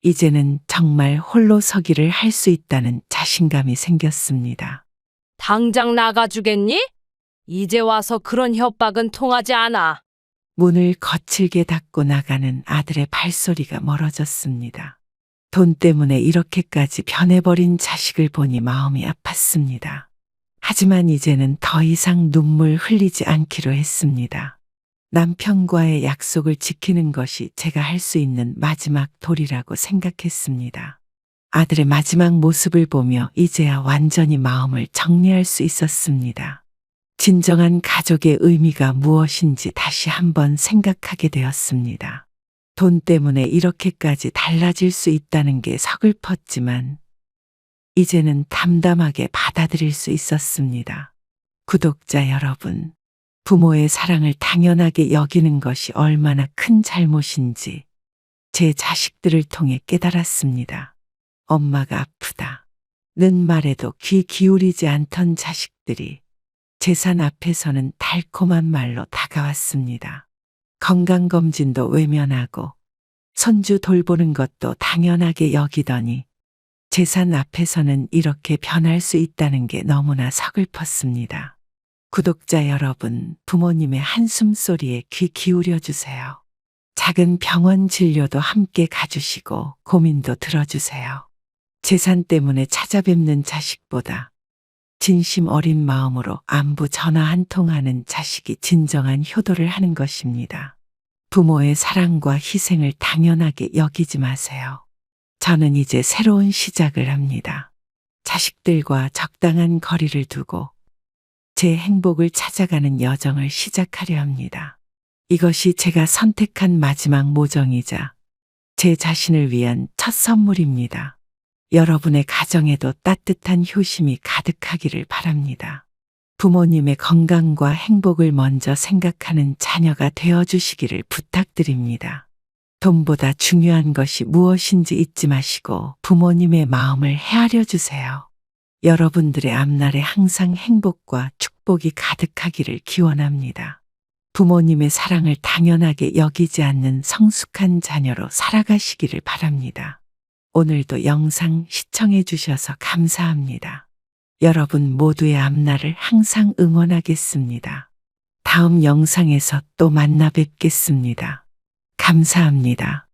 이제는 정말 홀로 서기를 할 수 있다는 자신감이 생겼습니다. 당장 나가주겠니? 이제 와서 그런 협박은 통하지 않아. 문을 거칠게 닫고 나가는 아들의 발소리가 멀어졌습니다. 돈 때문에 이렇게까지 변해버린 자식을 보니 마음이 아팠습니다. 하지만 이제는 더 이상 눈물 흘리지 않기로 했습니다. 남편과의 약속을 지키는 것이 제가 할 수 있는 마지막 도리라고 생각했습니다. 아들의 마지막 모습을 보며 이제야 완전히 마음을 정리할 수 있었습니다. 진정한 가족의 의미가 무엇인지 다시 한번 생각하게 되었습니다. 돈 때문에 이렇게까지 달라질 수 있다는 게 서글펐지만 이제는 담담하게 받아들일 수 있었습니다. 구독자 여러분, 부모의 사랑을 당연하게 여기는 것이 얼마나 큰 잘못인지 제 자식들을 통해 깨달았습니다. 엄마가 아프다는 말에도 귀 기울이지 않던 자식들이 재산 앞에서는 달콤한 말로 다가왔습니다. 건강검진도 외면하고 손주 돌보는 것도 당연하게 여기더니 재산 앞에서는 이렇게 변할 수 있다는 게 너무나 서글펐습니다. 구독자 여러분, 부모님의 한숨소리에 귀 기울여 주세요. 작은 병원 진료도 함께 가주시고 고민도 들어주세요. 재산 때문에 찾아뵙는 자식보다 진심 어린 마음으로 안부 전화 한 통 하는 자식이 진정한 효도를 하는 것입니다. 부모의 사랑과 희생을 당연하게 여기지 마세요. 저는 이제 새로운 시작을 합니다. 자식들과 적당한 거리를 두고 제 행복을 찾아가는 여정을 시작하려 합니다. 이것이 제가 선택한 마지막 모정이자 제 자신을 위한 첫 선물입니다. 여러분의 가정에도 따뜻한 효심이 가득하기를 바랍니다. 부모님의 건강과 행복을 먼저 생각하는 자녀가 되어주시기를 부탁드립니다. 돈보다 중요한 것이 무엇인지 잊지 마시고 부모님의 마음을 헤아려 주세요. 여러분들의 앞날에 항상 행복과 축복이 가득하기를 기원합니다. 부모님의 사랑을 당연하게 여기지 않는 성숙한 자녀로 살아가시기를 바랍니다. 오늘도 영상 시청해 주셔서 감사합니다. 여러분 모두의 앞날을 항상 응원하겠습니다. 다음 영상에서 또 만나 뵙겠습니다. 감사합니다.